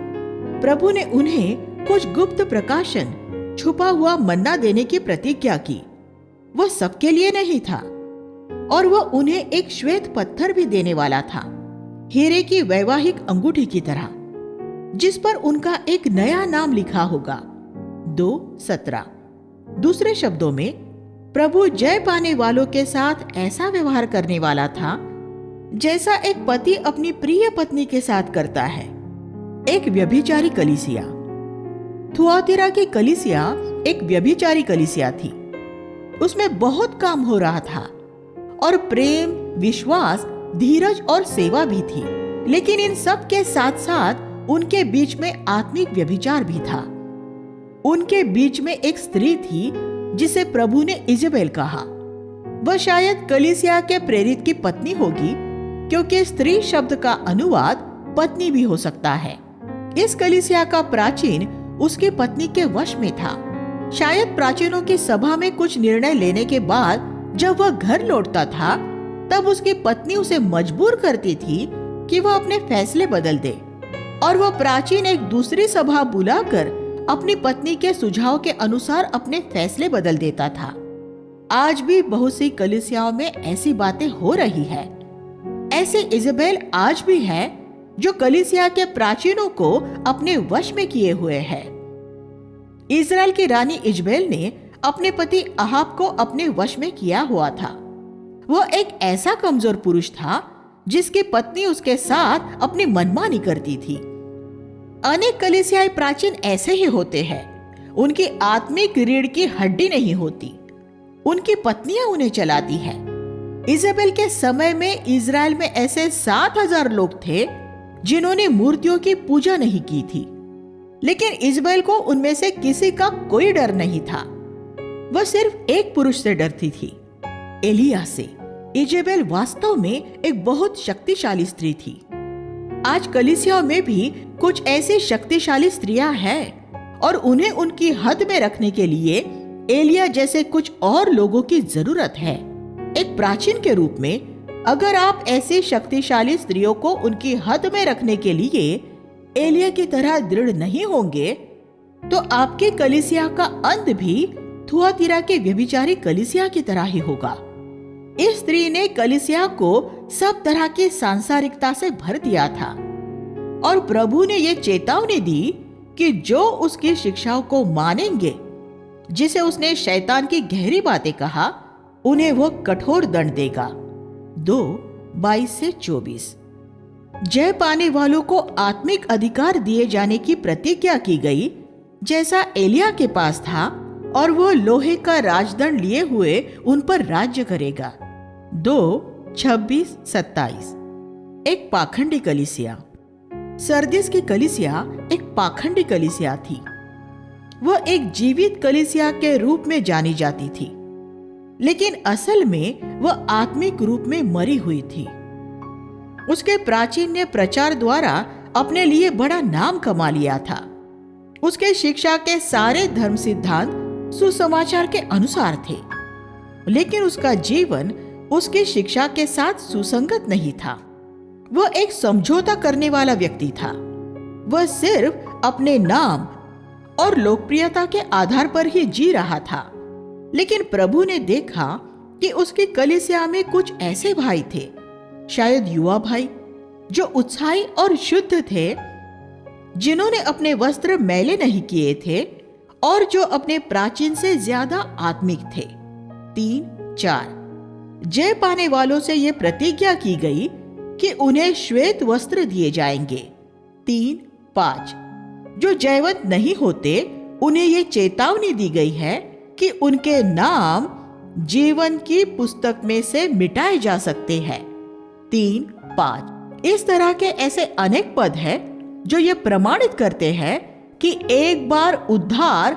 प्रभु ने उन्हें कुछ गुप्त प्रकाशन, छुपा हुआ मन्ना देने की प्रतिज्ञा की। वह सबके लिए नहीं था, और वह उन्हें एक श्वेत पत्थर भी देने वाला था, हीरे की वैवाहिक अंगूठी की तरह, जिस पर उनका एक नया नाम लिखा होगा। 2:17। दूसरे शब्दों में, प्रभु जय पाने वालों के साथ ऐसा व्यवहार करने वाला था जैसा एक पति अपनी प्रिय पत्नी के साथ करता है। एक व्यभिचारी कलीसिया। थुआतीरा की कलीसिया एक व्यभिचारी कलीसिया थी। उसमें बहुत काम हो रहा था और प्रेम, विश्वास, धीरज और सेवा भी थी, लेकिन इन सब के साथ साथ उनके बीच में आत्मिक व्यभिचार भी था। उनके बीच में एक स्त्री थी जिसे प्रभु ने इजेबेल कहा। वह शायद कलीसिया के प्रेरित की पत्नी होगी, क्योंकि स्त्री शब्द का अनुवाद पत्नी भी हो सकता है। इस कलीसिया का प्राचीन उसकी पत्नी के वश में था। शायद प्राचीनों की सभा में कुछ निर्णय लेने के बाद जब वह घर लौटता था, तब उसकी पत्नी उसे मजबूर करती थी कि वह अपने फैसले बदल दे, और वह प्राचीन एक दूसरी सभा बुलाकर अपनी पत्नी के सुझाव के अनुसार अपने फैसले बदल देता था। आज भी बहुत सी कलीसियाओं में ऐसी बातें हो रही है। ऐसी इजेबेल आज भी है जो कलीसिया के प्राचीनों को अपने वश में किए हुए है। इजराइल की रानी इजेबेल ने अपने पति अहाब को अपने वश में किया हुआ था। वह एक ऐसा कमजोर पुरुष था जिसकी पत्नी उसके साथ अपनी मनमानी करती थी। अनेक कलीसियाएं प्राचीन ऐसे ही होते हैं। उनकी आत्मिक रीढ़ की हड्डी नहीं होती, उनकी पत्नियां उन्हें चलाती हैं। इजेबेल के समय में इजराइल में ऐसे 7,000 लोग थे जिन्होंने मूर्तियों की पूजा नहीं की थी, लेकिन इजेबेल को उनमें से किसी का कोई डर नहीं था। वह सिर्फ एक पुरुष से डरती थी, एलिया से। इजेबेल वास्तव में एक बहुत शक्तिशाली स्त्री थी। आज कलीसियाओं में भी कुछ ऐसी शक्तिशाली स्त्रियां हैं और उन्हें उनकी हद में रखने के लिए एलिया जैसे कुछ और लोगों की जरूरत है। एक प्राचीन के रूप में, अगर आप ऐसी शक्तिशाली स्त्रियों को उनकी हद में रखने के लिए एलिया की तरह दृढ़ नहीं होंगे, तो आपकी कलीसिया का अंत भी थुआतीरा के व्यभिचारी कलीसिया की तरह ही होगा। इस स्त्री ने कलीसिया को सब तरह की सांसारिकता से भर दिया था, और प्रभु ने यह चेतावनी दी कि जो उसकी शिक्षाओं को मानेंगे, जिसे उसने शैतान की गहरी बातें कहा, उन्हें वो कठोर दंड देगा। 2:22-24। जय पाने वालों को आत्मिक अधिकार दिए जाने की प्रतिज्ञा की गई, जैसा एलिया के पास था, और वो लोहे का राजदंड लिए हुए उन पर राज्य करेगा। 2:26-27। एक पाखंडी कलीसिया। सरदिस की कलीसिया एक पाखंडी कलीसिया थी। वह एक जीवित कलीसिया के रूप में जानी जाती थी, लेकिन असल में वह आत्मिक रूप में मरी हुई थी। उसके प्राचीन ने प्रचार द्वारा अपने लिए बड़ा नाम कमा लिया था। उसके शिक्षा के सारे धर्म सिद्धांत सुसमाचार के अनुसार थे, लेकिन उसका जीवन उसकी शिक्षा के साथ सुसंगत नहीं था। वह एक समझौता करने वाला व्यक्ति था। वह सिर्फ अपने नाम और लोकप्रियता के आधार पर ही जी रहा था। लेकिन प्रभु ने देखा कि उसकी कलीसिया में कुछ ऐसे भाई थे, शायद युवा भाई, जो उत्साही और शुद्ध थे, जिन्होंने अपने वस्त्र मैले नहीं किए थे और जो अपने प्राचीन से ज्यादा आत्मिक थे। 3:4। जय पाने वालों से यह प्रतिज्ञा की गई कि उन्हें श्वेत वस्त्र दिए जाएंगे। 3:5। जो जयवंत नहीं होते, उन्हें यह चेतावनी दी गई है कि उनके नाम जीवन की पुस्तक में से मिटाए जा सकते हैं। 3:5। इस तरह के ऐसे अनेक पद हैं जो ये प्रमाणित करते हैं कि एक बार उद्धार,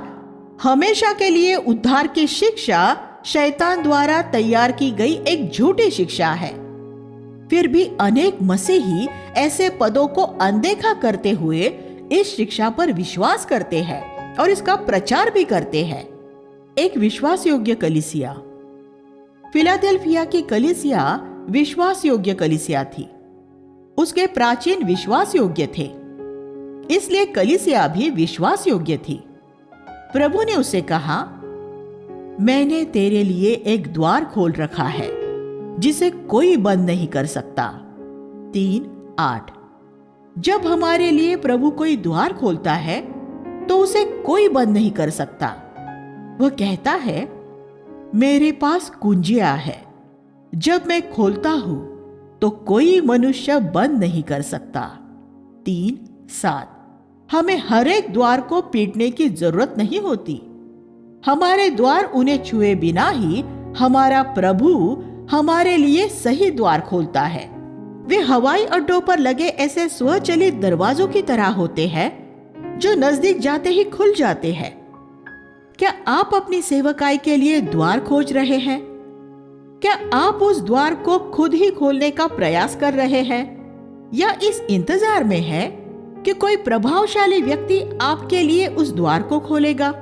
हमेशा के लिए उद्धार की शिक्षा शैतान द्वारा तैयार की गई एक झूठी शिक्षा है। फिर भी अनेक मसीही ऐसे पदों को अनदेखा करते हुए इस शिक्षा पर विश्वास करते हैं और इसका प्रचार भी करते हैं। एक विश्वास योग्य कलीसिया। फिलाडेल्फिया की कलीसिया विश्वास योग्य कलीसिया थी। उसके प्राचीन विश्वास योग्य थे, इसलिए कलीसिया भी विश्वास योग्य थी। प्रभु ने उसे कहा, मैंने तेरे लिए एक द्वार खोल रखा है जिसे कोई बंद नहीं कर सकता। 3:8। जब हमारे लिए प्रभु कोई द्वार खोलता है तो उसे कोई बंद नहीं कर सकता। वह कहता है, मेरे पास कुंजियां है, जब मैं खोलता हूं तो कोई मनुष्य बंद नहीं कर सकता। 3:7। हमें हर एक द्वार को पीटने की जरूरत नहीं होती। हमारे द्वार उन्हें छुए बिना ही हमारा प्रभु हमारे लिए सही द्वार खोलता है। वे हवाई अड्डों पर लगे ऐसे स्वचालित दरवाजों की तरह होते हैं जो नजदीक जाते ही खुल जाते हैं। क्या आप अपनी सेवकाई के लिए द्वार खोज रहे हैं? क्या आप उस द्वार को खुद ही खोलने का प्रयास कर रहे हैं, या इस इंतजार में है कि कोई प्रभावशाली व्यक्ति आपके लिए उस द्वार को खोलेगा?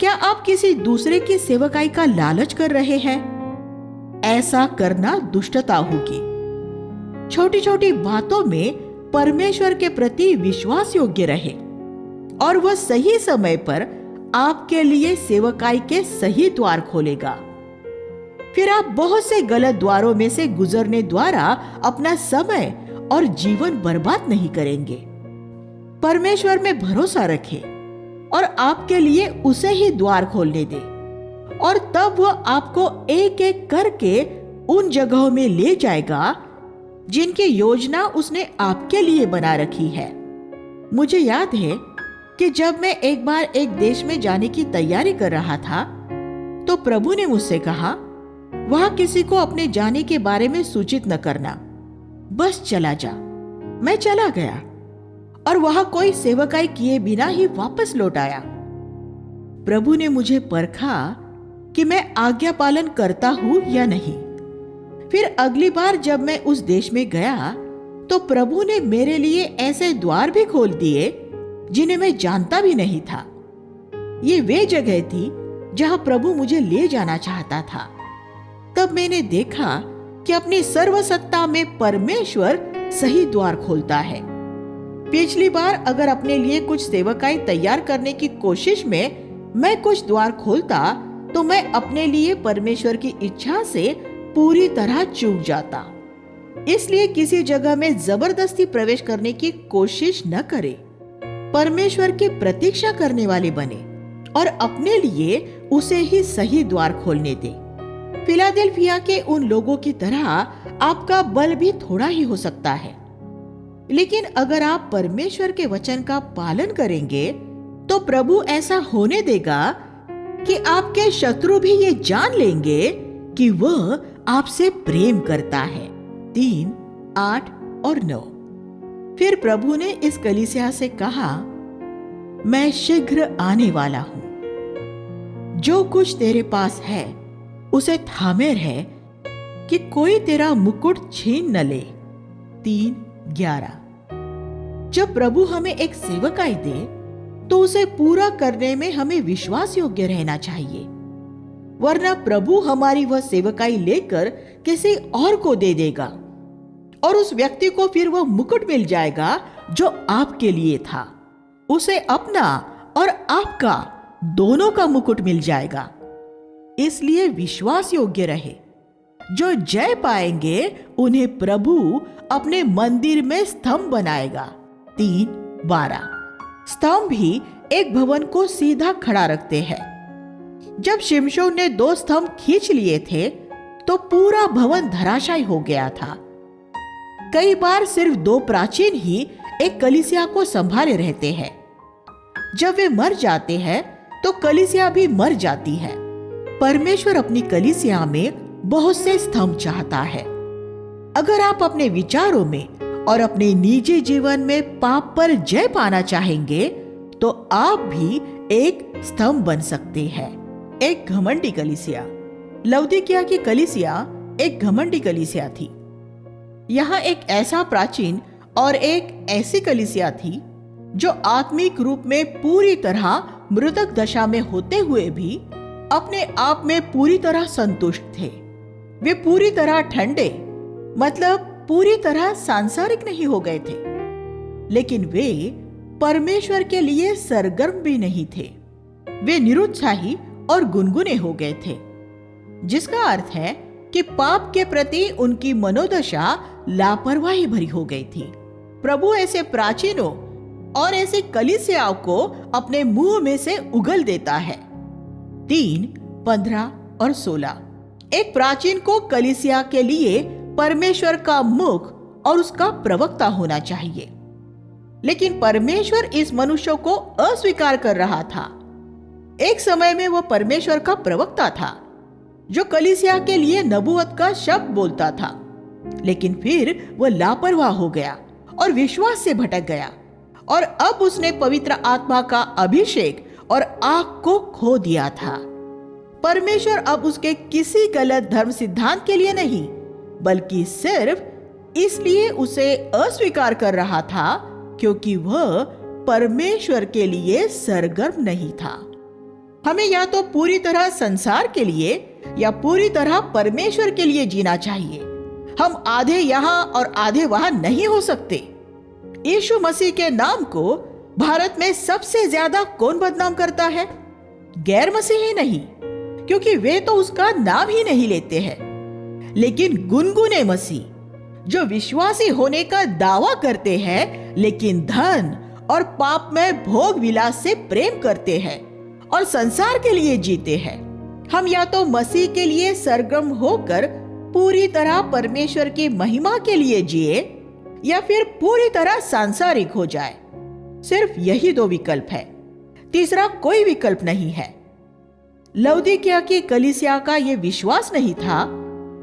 क्या आप किसी दूसरे की सेवकाई का लालच कर रहे हैं? ऐसा करना दुष्टता होगी। छोटी छोटी बातों में परमेश्वर के प्रति विश्वास योग्य रहे और वह सही समय पर आपके लिए सेवकाई के सही द्वार खोलेगा। फिर आप बहुत से गलत द्वारों में से गुजरने द्वारा अपना समय और जीवन बर्बाद नहीं करेंगे। परमेश्वर में भरोसा रखें और आपके लिए उसे ही द्वार खोलने दे, और तब वह आपको एक एक करके उन जगहों में ले जाएगा जिनकी योजना उसने आपके लिए बना रखी है। मुझे याद है कि जब मैं एक बार एक देश में जाने की तैयारी कर रहा था तो प्रभु ने मुझसे कहा, वहां किसी को अपने जाने के बारे में सूचित न करना, बस चला जा। मैं चला गया और वहां कोई सेवकाई किए बिना ही वापस लौट आया। प्रभु ने मुझे परखा कि मैं आज्ञा पालन करता हूं या नहीं। फिर अगली बार जब मैं उस देश में गया तो प्रभु ने मेरे लिए ऐसे द्वार भी खोल दिए जिन्हें मैं जानता भी नहीं था। ये वे जगह थी जहां प्रभु मुझे ले जाना चाहता था। तब मैंने देखा कि अपनी सर्वसत्ता में परमेश्वर सही द्वार खोलता है। पिछली बार अगर अपने लिए कुछ सेवकाई तैयार करने की कोशिश में मैं कुछ द्वार खोलता तो मैं अपने लिए परमेश्वर की इच्छा से पूरी तरह चूक जाता। इसलिए किसी जगह में जबरदस्ती प्रवेश करने की कोशिश न करें। परमेश्वर की प्रतीक्षा करने वाले बने और अपने लिए उसे ही सही द्वार खोलने दे। फिलाडेल्फिया के उन लोगों की तरह आपका बल भी थोड़ा ही हो सकता है, लेकिन अगर आप परमेश्वर के वचन का पालन करेंगे तो प्रभु ऐसा होने देगा कि आपके शत्रु भी ये जान लेंगे कि वह आपसे प्रेम करता है। 3, 8 और 9। फिर प्रभु ने इस कलीसिया से कहा, मैं शीघ्र आने वाला हूं। जो कुछ तेरे पास है उसे थामे रह कि कोई तेरा मुकुट छीन न ले। 3:11। जब प्रभु हमें एक सेवकाई दे तो उसे पूरा करने में हमें विश्वास योग्य रहना चाहिए, वरना प्रभु हमारी वह सेवकाई लेकर किसी और को दे देगा और उस व्यक्ति को फिर वह मुकुट मिल जाएगा जो आपके लिए था। उसे अपना और आपका दोनों का मुकुट मिल जाएगा। इसलिए विश्वास योग्य रहे। जो जय पाएंगे उन्हें प्रभु अपने मंदिर में स्तंभ बनाएगा। 3:12। स्तंभ भी एक भवन को सीधा खड़ा रखते हैं। जब शिमशोन ने 2 स्तंभ खींच लिए थे तो पूरा भवन धराशायी हो गया था। कई बार सिर्फ 2 प्राचीन ही एक कलीसिया को संभाले रहते हैं। जब वे मर जाते हैं तो कलीसिया भी मर जाती है। परमेश्वर अपनी कलीसिया में बहुत से स्तंभ चाहता है। अगर आप अपने विचारों में और अपने निजी जीवन में पाप पर जय पाना चाहेंगे तो आप भी एक स्तंभ बन सकते हैं। एक घमंडी कलीसिया। लौदीकिया की कलीसिया एक घमंडी कलीसिया थी। यहाँ एक ऐसा प्राचीन और एक ऐसी कलीसिया थी जो आत्मिक रूप में पूरी तरह मृतक दशा में होते हुए भी अपने आप में पूरी तरह संतुष्ट थे। वे पूरी तरह ठंडे, मतलब पूरी तरह सांसारिक नहीं हो गए थे, लेकिन वे परमेश्वर के लिए सरगर्म भी नहीं थे। वे निरुत्साही और गुनगुने हो गए थे, जिसका अर्थ है कि पाप के प्रति उनकी मनोदशा लापरवाही भरी हो गई थी। प्रभु ऐसे प्राचीनों और ऐसे कलीसियाओं को अपने मुंह में से उगल देता है। 3, 15 और 16। एक प्राचीन को कलीसिया के लिए परमेश्वर का मुख और उसका प्रवक्ता होना चाहिए, लेकिन परमेश्वर इस मनुष्य को अस्वीकार कर रहा था। एक समय में वह परमेश्वर का प्रवक्ता था जो कलीसिया के लिए नबूवत का शब्द बोलता था, लेकिन फिर वह लापरवाह हो गया और विश्वास से भटक गया और अब उसने पवित्र आत्मा का अभिषेक और आग को खो दिया था। परमेश्वर अब उसके किसी गलत धर्म सिद्धांत के लिए नहीं, बल्कि सिर्फ इसलिए उसे अस्वीकार कर रहा था क्योंकि वह परमेश्वर के लिए सरगर्म नहीं था। हमें या तो पूरी तरह संसार के लिए या पूरी तरह परमेश्वर के लिए जीना चाहिए। हम आधे यहाँ और आधे वहां नहीं हो सकते। यीशु मसीह के नाम को भारत में सबसे ज्यादा कौन बदनाम करता है? गैर मसीही नहीं, क्योंकि वे तो उसका नाम ही नहीं लेते हैं। लेकिन गुनगुने मसीह जो विश्वासी होने का दावा करते हैं, लेकिन धन और पाप में भोग विलास से प्रेम करते हैं और संसार के लिए जीते हैं। हम या तो मसीह के लिए सरगर्म होकर पूरी तरह परमेश्वर की महिमा के लिए जिए या फिर पूरी तरह सांसारिक हो जाए। सिर्फ यही 2 विकल्प है, तीसरा कोई विकल्प नहीं है। लौदीकिया की कलीसिया का यह विश्वास नहीं था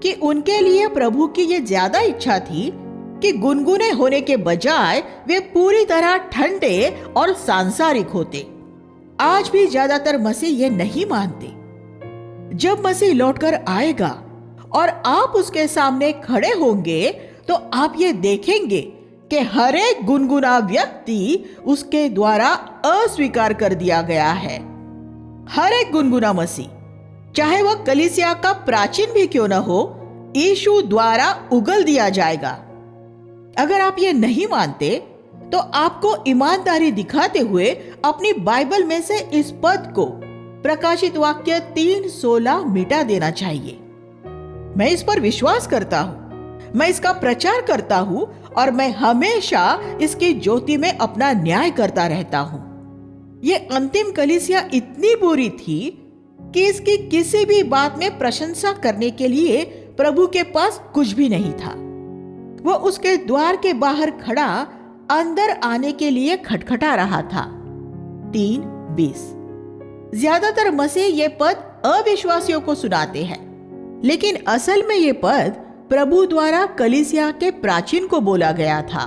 कि उनके लिए प्रभु की यह ज्यादा इच्छा थी कि गुनगुने होने के बजाय वे पूरी तरह ठंडे और सांसारिक होते। आज भी ज्यादातर मसीह ये नहीं मानते। जब मसीह लौटकर आएगा और आप उसके सामने खड़े होंगे तो आप ये देखेंगे कि हर एक गुनगुना व्यक्ति उसके द्वारा अस्वीकार कर दिया गया है। हर एक गुनगुना मसीह, चाहे वह कलीसिया का प्राचीन भी क्यों न हो, यीशु द्वारा उगल दिया जाएगा। अगर आप ये नहीं मानते तो आपको ईमानदारी दिखाते हुए अपनी बाइबल में से इस पद को प्रकाशित वाक्य 3:16 मिटा देना चाहिए। मैं इस पर विश्वास करता हूं, मैं इसका प्रचार करता हूं और मैं हमेशा इसकी ज्योति में अपना न्याय करता रहता हूं। ये अंतिम कलीसिया इतनी बुरी थी कि इसकी किसी भी बात में प्रशंसा करने के लिए प्रभु के पास कुछ भी नहीं था। वो उसके द्वार के बाहर खड़ा अंदर आने के लिए खटखटा रहा था। 3:20। ज्यादातर मसीह ये पद अविश्वासियों को सुनाते हैं, लेकिन असल में ये पद प्रभु द्वारा कलीसिया के प्राचीन को बोला गया था।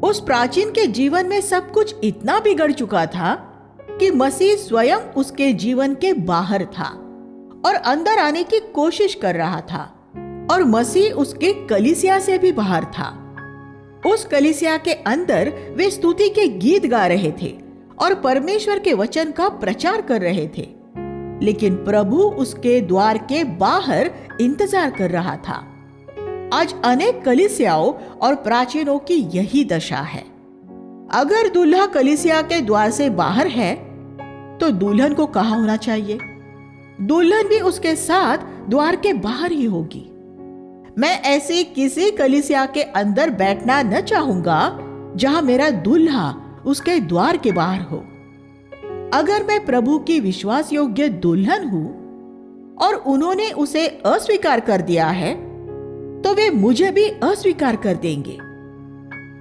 उस प्राचीन के जीवन में सब कुछ इतना बिगड़ चुका था कि मसीह स्वयं उसके जीवन के बाहर था और अंदर आने की कोशिश कर रहा था, और मसीह उसके कलीसिया से भी बाहर था। उस कलीसिया के अंदर वे स्तुति के गीत गा रहे थे और परमेश्वर के वचन का प्रचार कर रहे थे, लेकिन प्रभु उसके द्वार के बाहर इंतजार कर रहा था। आज अनेक कलीसियाओं और प्राचीनों की यही दशा है। अगर दूल्हा कलीसिया के द्वार से बाहर है तो दुल्हन को कहाँ होना चाहिए? दुल्हन भी उसके साथ द्वार के बाहर ही होगी। मैं ऐसी किसी कलीसिया के अंदर बैठना न चाहूंगा जहां मेरा दूल्हा उसके द्वार के बाहर हो। अगर मैं प्रभु की विश्वास योग्य दुल्हन हूं और उन्होंने उसे अस्वीकार कर दिया है, तो वे मुझे भी अस्वीकार कर देंगे।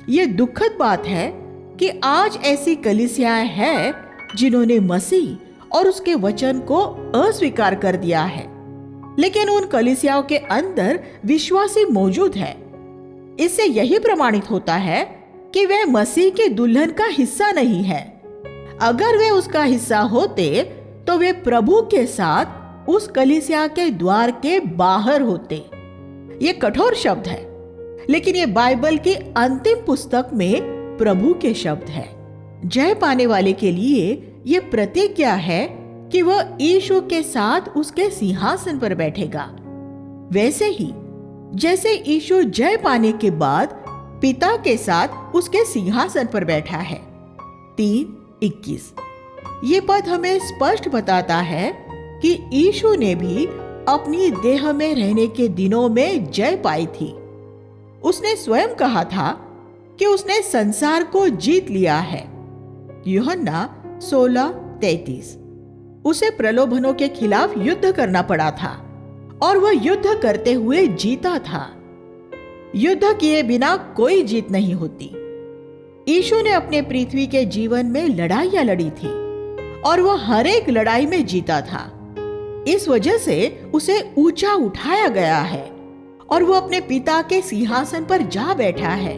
ये दुखद बात है कि आज ऐसी कलीसियाएं हैं जिन्होंने मसीह और उसके वचन को अस्वीकार कर दिया है, लेकिन उन कलीसियाओं के अंदर विश्वासी मौजूद है। इससे यही प्रमाणित होता है कि वे मसीह के दुल्हन का हिस्सा नहीं है। अगर वे उसका हिस्सा होते तो वे प्रभु के साथ उस कलीसिया के द्वार के बाहर होते। ये कठोर शब्द है, लेकिन ये बाइबल की अंतिम पुस्तक में प्रभु के शब्द है। जय पाने वाले के लिए ये प्रतिज्ञा है कि वह यीशु के साथ उसके सिंहासन पर बैठेगा। वैसे ही जैसे यीशु जय पाने के बाद पिता के साथ उसके सिंहासन पर बैठा है। 3:21। ये पद हमें स्पष्ट बताता है कि यीशु ने भी अपनी देह में रहने के दिनों में जय पाई थी। उसने स्वयं कहा था कि उसने संसार को जीत लिया है। यूहन्ना 16:33। उसे प्रलोभनों के खिलाफ युद्ध करना पड़ा था और वह युद्ध करते हुए जीता था। युद्ध किए बिना कोई जीत नहीं होती। यीशु ने अपने पृथ्वी के जीवन में लड़ाइयां लड़ी थी और वह हर एक लड़ाई में जीता था। इस वजह से उसे ऊंचा उठाया गया है और वो अपने पिता के सिंहासन पर जा बैठा है।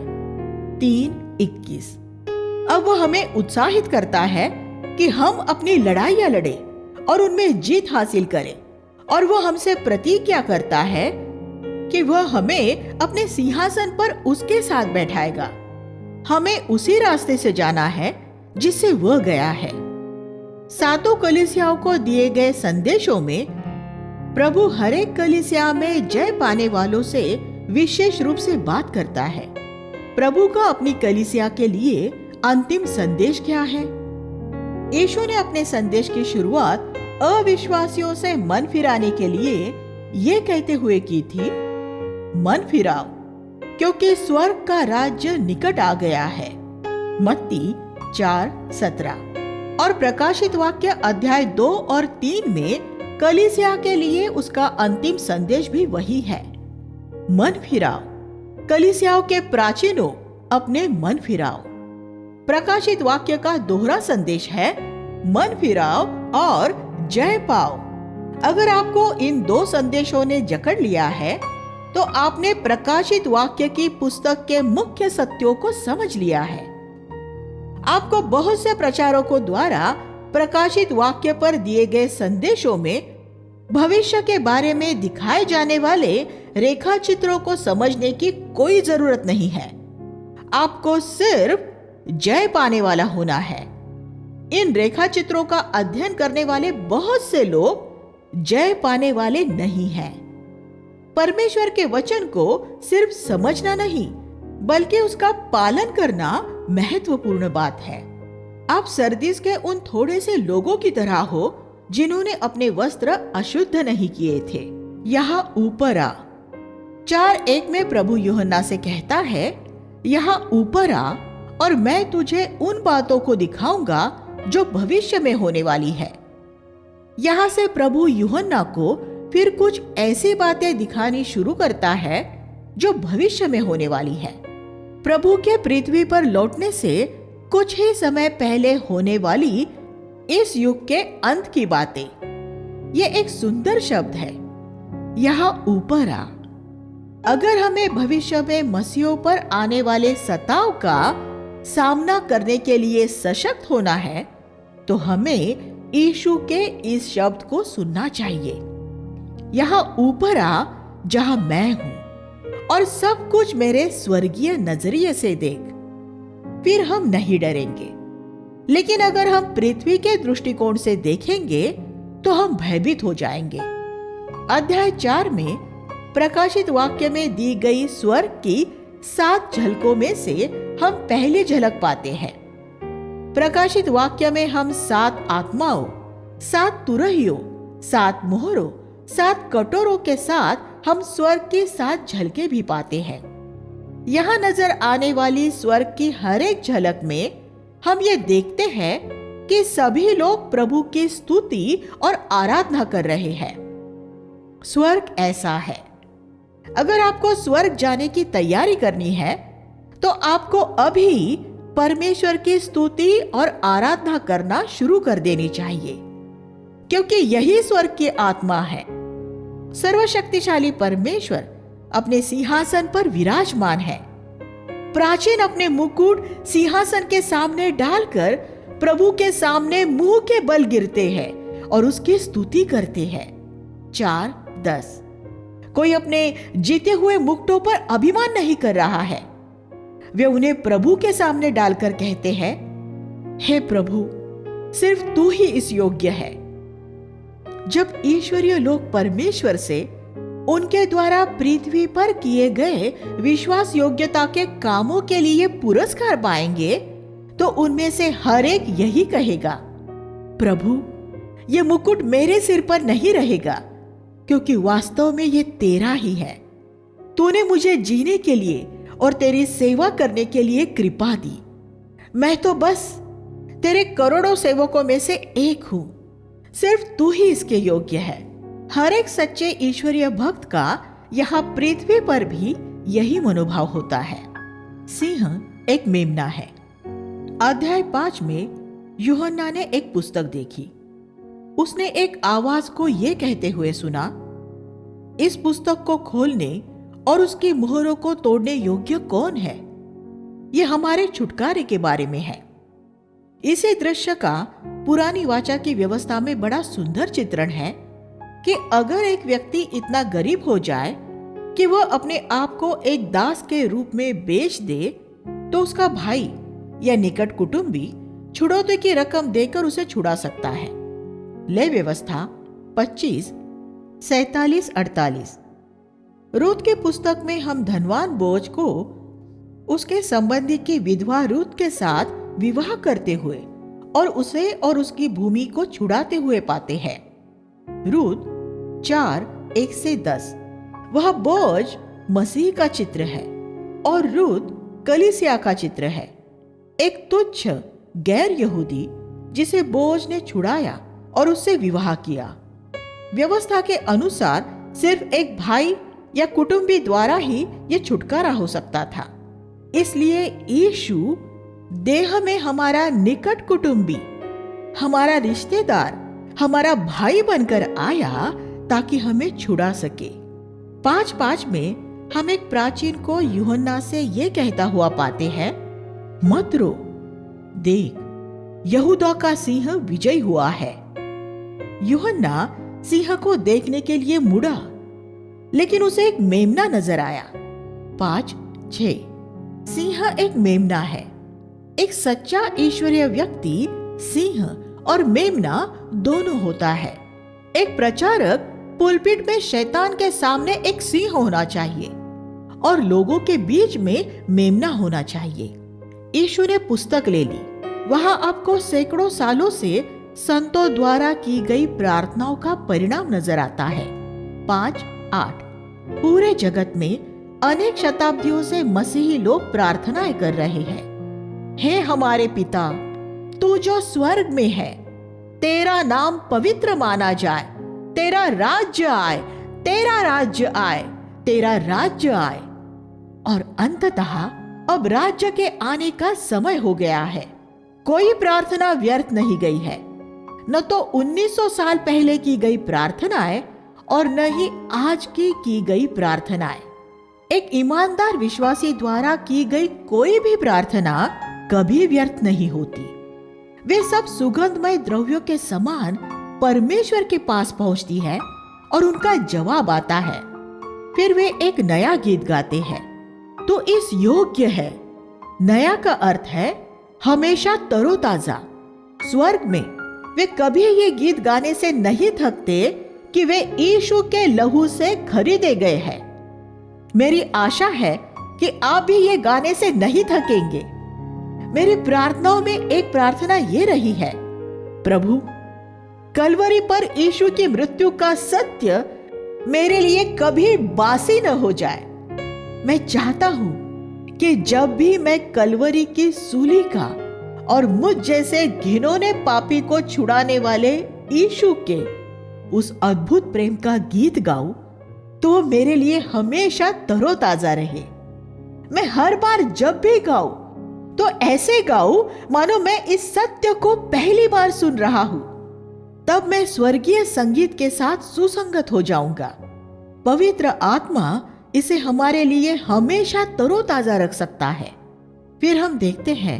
3:21। अब वह हमें उत्साहित करता है कि हम अपनी लड़ाइयां लड़े और उनमें जीत हासिल करें, और वह हमसे प्रतिज्ञा करता है कि वह हमें अपने सिंहासन पर उसके साथ बैठाएगा। हमें उसी रास्ते से जाना है जिससे वह गया है। सातों कलीसियाओं को दिए गए संदेशों में प्रभु हर एक कलीसिया में जय पाने वालों से विशेष रूप से बात करता है। प्रभु का अपनी कलीसिया के लिए अंतिम संदेश क्या है? यीशु ने अपने संदेश की शुरुआत अविश्वासियों से मन फिराने के लिए ये कहते हुए की थी, मन फिराओ क्योंकि स्वर्ग का राज्य निकट आ गया है। मत्ती 4:17। और प्रकाशित वाक्य अध्याय 2 और 3 में कलीसिया के लिए उसका अंतिम संदेश भी वही है, मन फिराओ। कलीसियाओं के प्राचीनों, अपने मन फिराओ। प्रकाशित वाक्य का दोहरा संदेश है, मन फिराओ और जय पाओ। अगर आपको इन दो संदेशों ने जकड़ लिया है तो आपने प्रकाशित वाक्य की पुस्तक के मुख्य सत्यों को समझ लिया है। आपको बहुत से प्रचारकों द्वारा प्रकाशित वाक्य पर दिए गए संदेशों में भविष्य के बारे में दिखाए जाने वाले रेखा चित्रों को समझने की कोई जरूरत नहीं है। आपको सिर्फ जय पाने वाला होना है। इन रेखा चित्रों का अध्ययन करने वाले बहुत से लोग जय पाने वाले नहीं हैं। परमेश्वर के वचन को सिर्फ समझना नहीं, बल्कि उसका पालन करना महत्वपूर्ण बात है। आप सरदीस के उन थोड़े से लोगों की तरह हो जिन्होंने अपने वस्त्र अशुद्ध नहीं किए थे। यहाँ ऊपर आ 4:1 में प्रभु यूहन्ना से कहता है, यहाँ ऊपर आ और मैं तुझे उन बातों को दिखाऊंगा जो भविष्य में होने वाली है। यहाँ से प्रभु यूहन्ना को फिर कुछ ऐसी बातें दिखानी शुरू करता है जो भविष्य में होने वाली है। प्रभु के पृथ्वी पर लौटने से कुछ ही समय पहले होने वाली इस युग के अंत की बातें। ये एक सुंदर शब्द है, यहाँ ऊपर आ। अगर हमें भविष्य में मसीहों पर आने वाले सताव का सामना करने के लिए सशक्त होना है तो हमें यीशु के इस शब्द को सुनना चाहिए, यहाँ ऊपर आ जहां मैं हूं और सब कुछ मेरे स्वर्गीय नजरिए से देख। फिर हम नहीं डरेंगे। लेकिन अगर हम पृथ्वी के दृष्टिकोण से देखेंगे तो हम भयभीत हो जाएंगे। अध्याय 4 में प्रकाशित वाक्य में दी गई स्वर्ग की 7 झलकों में से हम पहली झलक पाते हैं। प्रकाशित वाक्य में हम 7 आत्माओं, 7 तुरहियों, 7 मोहरों, 7 कटोरों के साथ हम स्वर्ग की 7 झलकें भी पाते हैं। यहाँ नजर आने वाली स्वर्ग की हर एक झलक में हम ये देखते हैं कि सभी लोग प्रभु की स्तुति और आराधना कर रहे हैं। स्वर्ग ऐसा है। अगर आपको स्वर्ग जाने की तैयारी करनी है तो आपको अभी परमेश्वर की स्तुति और आराधना करना शुरू कर देनी चाहिए, क्योंकि यही स्वर्ग की आत्मा है। सर्वशक्तिशाली परमेश्वर अपने सिंहासन पर विराजमान है। प्राचीन अपने मुकुट सिंहासन के सामने डालकर प्रभु के सामने मुंह के बल गिरते हैं और उसकी स्तुति करते हैं। 4:10। कोई अपने जीते हुए मुकुटों पर अभिमान नहीं कर रहा है। वे उन्हें प्रभु के सामने डालकर कहते हैं, हे प्रभु, सिर्फ तू ही इस योग्य है। जब ईश्वरीय लोग परमेश्वर से उनके द्वारा पृथ्वी पर किए गए विश्वास योग्यता के कामों के लिए पुरस्कार पाएंगे तो उनमें से हर एक यही कहेगा, प्रभु, ये मुकुट मेरे सिर पर नहीं रहेगा, क्योंकि वास्तव में ये तेरा ही है। तूने मुझे जीने के लिए और तेरी सेवा करने के लिए कृपा दी। मैं तो बस तेरे करोड़ों सेवकों में से एक हूं। सिर्फ तू ही इसके योग्य है। हर एक सच्चे ईश्वरीय भक्त का यहाँ पृथ्वी पर भी यही मनोभाव होता है। सिंह एक मेमना है। अध्याय 5 में यूहन्ना ने एक पुस्तक देखी। उसने एक आवाज को यह कहते हुए सुना, इस पुस्तक को खोलने और उसकी मोहरों को तोड़ने योग्य कौन है? यह हमारे छुटकारे के बारे में है। इसी दृश्य का पुरानी वाचा की व्यवस्था में बड़ा सुंदर चित्रण है कि अगर एक व्यक्ति इतना गरीब हो जाए कि वह अपने आप को एक दास के रूप में बेच दे तो उसका भाई या निकट कुटुंबी छुड़ौती की रकम देकर उसे छुड़ा सकता है। ले व्यवस्था 25:47-48। रूत के पुस्तक में हम धनवान बोझ को उसके संबंधी की विधवा रूत के साथ विवाह करते हुए और उसे और उसकी भूमि को छुड़ाते हुए पाते हैं। रूत 4:1-10। वह बोझ मसीह का चित्र है और रूत कलीसिया का चित्र है, एक तुच्छ गैर यहूदी जिसे बोझ ने छुड़ाया और उससे विवाह किया। व्यवस्था के अनुसार सिर्फ एक भाई या कुटुंबी द्वारा ही यह छुटकारा हो सकता था। इसलिए यीशु देह में हमारा निकट कुटुंबी, हमारा रिश्तेदार, हमारा भाई बनकर आया ताकि हमें छुड़ा सके। 5:5 में हम एक प्राचीन को यूहन्ना से यह कहता हुआ पाते हैं, मत रो, देख, यहूदा का सिंह विजयी हुआ है। यूहन्ना सिंह को देखने के लिए मुड़ा, लेकिन उसे एक मेमना नजर आया। 5:6। सिंह एक मेमना है। एक सच्चा ईश्वरीय व्यक्ति सिंह और मेमना दोनों होता है। एक प्रचारक पुलपिट में शैतान के सामने एक सिंह होना चाहिए और लोगों के बीच में मेमना होना चाहिए। यीशु ने पुस्तक ले ली। वहां आपको सैकड़ों सालों से संतों द्वारा की गई प्रार्थनाओं का परिणाम नजर आता है। 5:8। पूरे जगत में अनेक शताब्दियों से मसीही लोग प्रार्थनाएं कर रहे हैं, हे हमारे पिता, तू जो स्वर्ग में है, तेरा नाम पवित्र माना जाए, तेरा राज्य आए, तेरा राज्य आए, तेरा राज्य आए। और अंततः अब राज्य के आने का समय हो गया है। कोई प्रार्थना व्यर्थ नहीं गई है, न तो 1900 साल पहले की गई प्रार्थनाएं और न ही आज की गई प्रार्थनाएं। एक ईमानदार विश्वासी द्वारा की गई कोई भी प्रार्थना कभी व्यर्थ नहीं होती। वे सब सुगंधमय द्रव्यों के समान परमेश्वर के पास पहुंचती है और उनका जवाब आता है। फिर वे एक नया गीत गाते हैं तो इस योग्य है। नया का अर्थ है हमेशा तरोताजा। स्वर्ग में वे कभी ये गीत गाने से नहीं थकते कि वे यीशु के लहू से खरीदे गए हैं। मेरी आशा है कि आप भी ये गाने से नहीं थकेंगे। मेरी प्रार्थनाओं में एक प्रार्थना ये रही है, प्रभु, कलवरी पर यीशु की मृत्यु का सत्य मेरे लिए कभी बासी न हो जाए। मैं चाहता हूं कि जब भी मैं कलवरी की सूली का और मुझ जैसे घिनौने पापी को छुड़ाने वाले यीशु के उस अद्भुत प्रेम का गीत गाऊं तो मेरे लिए हमेशा तरोताजा रहे। मैं हर बार जब भी गाऊं तो ऐसे गाऊं मानो मैं इस सत्य को पहली बार सुन रहा हूं। तब मैं स्वर्गीय संगीत के साथ सुसंगत हो जाऊंगा। पवित्र आत्मा इसे हमारे लिए हमेशा तरोताजा रख सकता है। फिर हम देखते हैं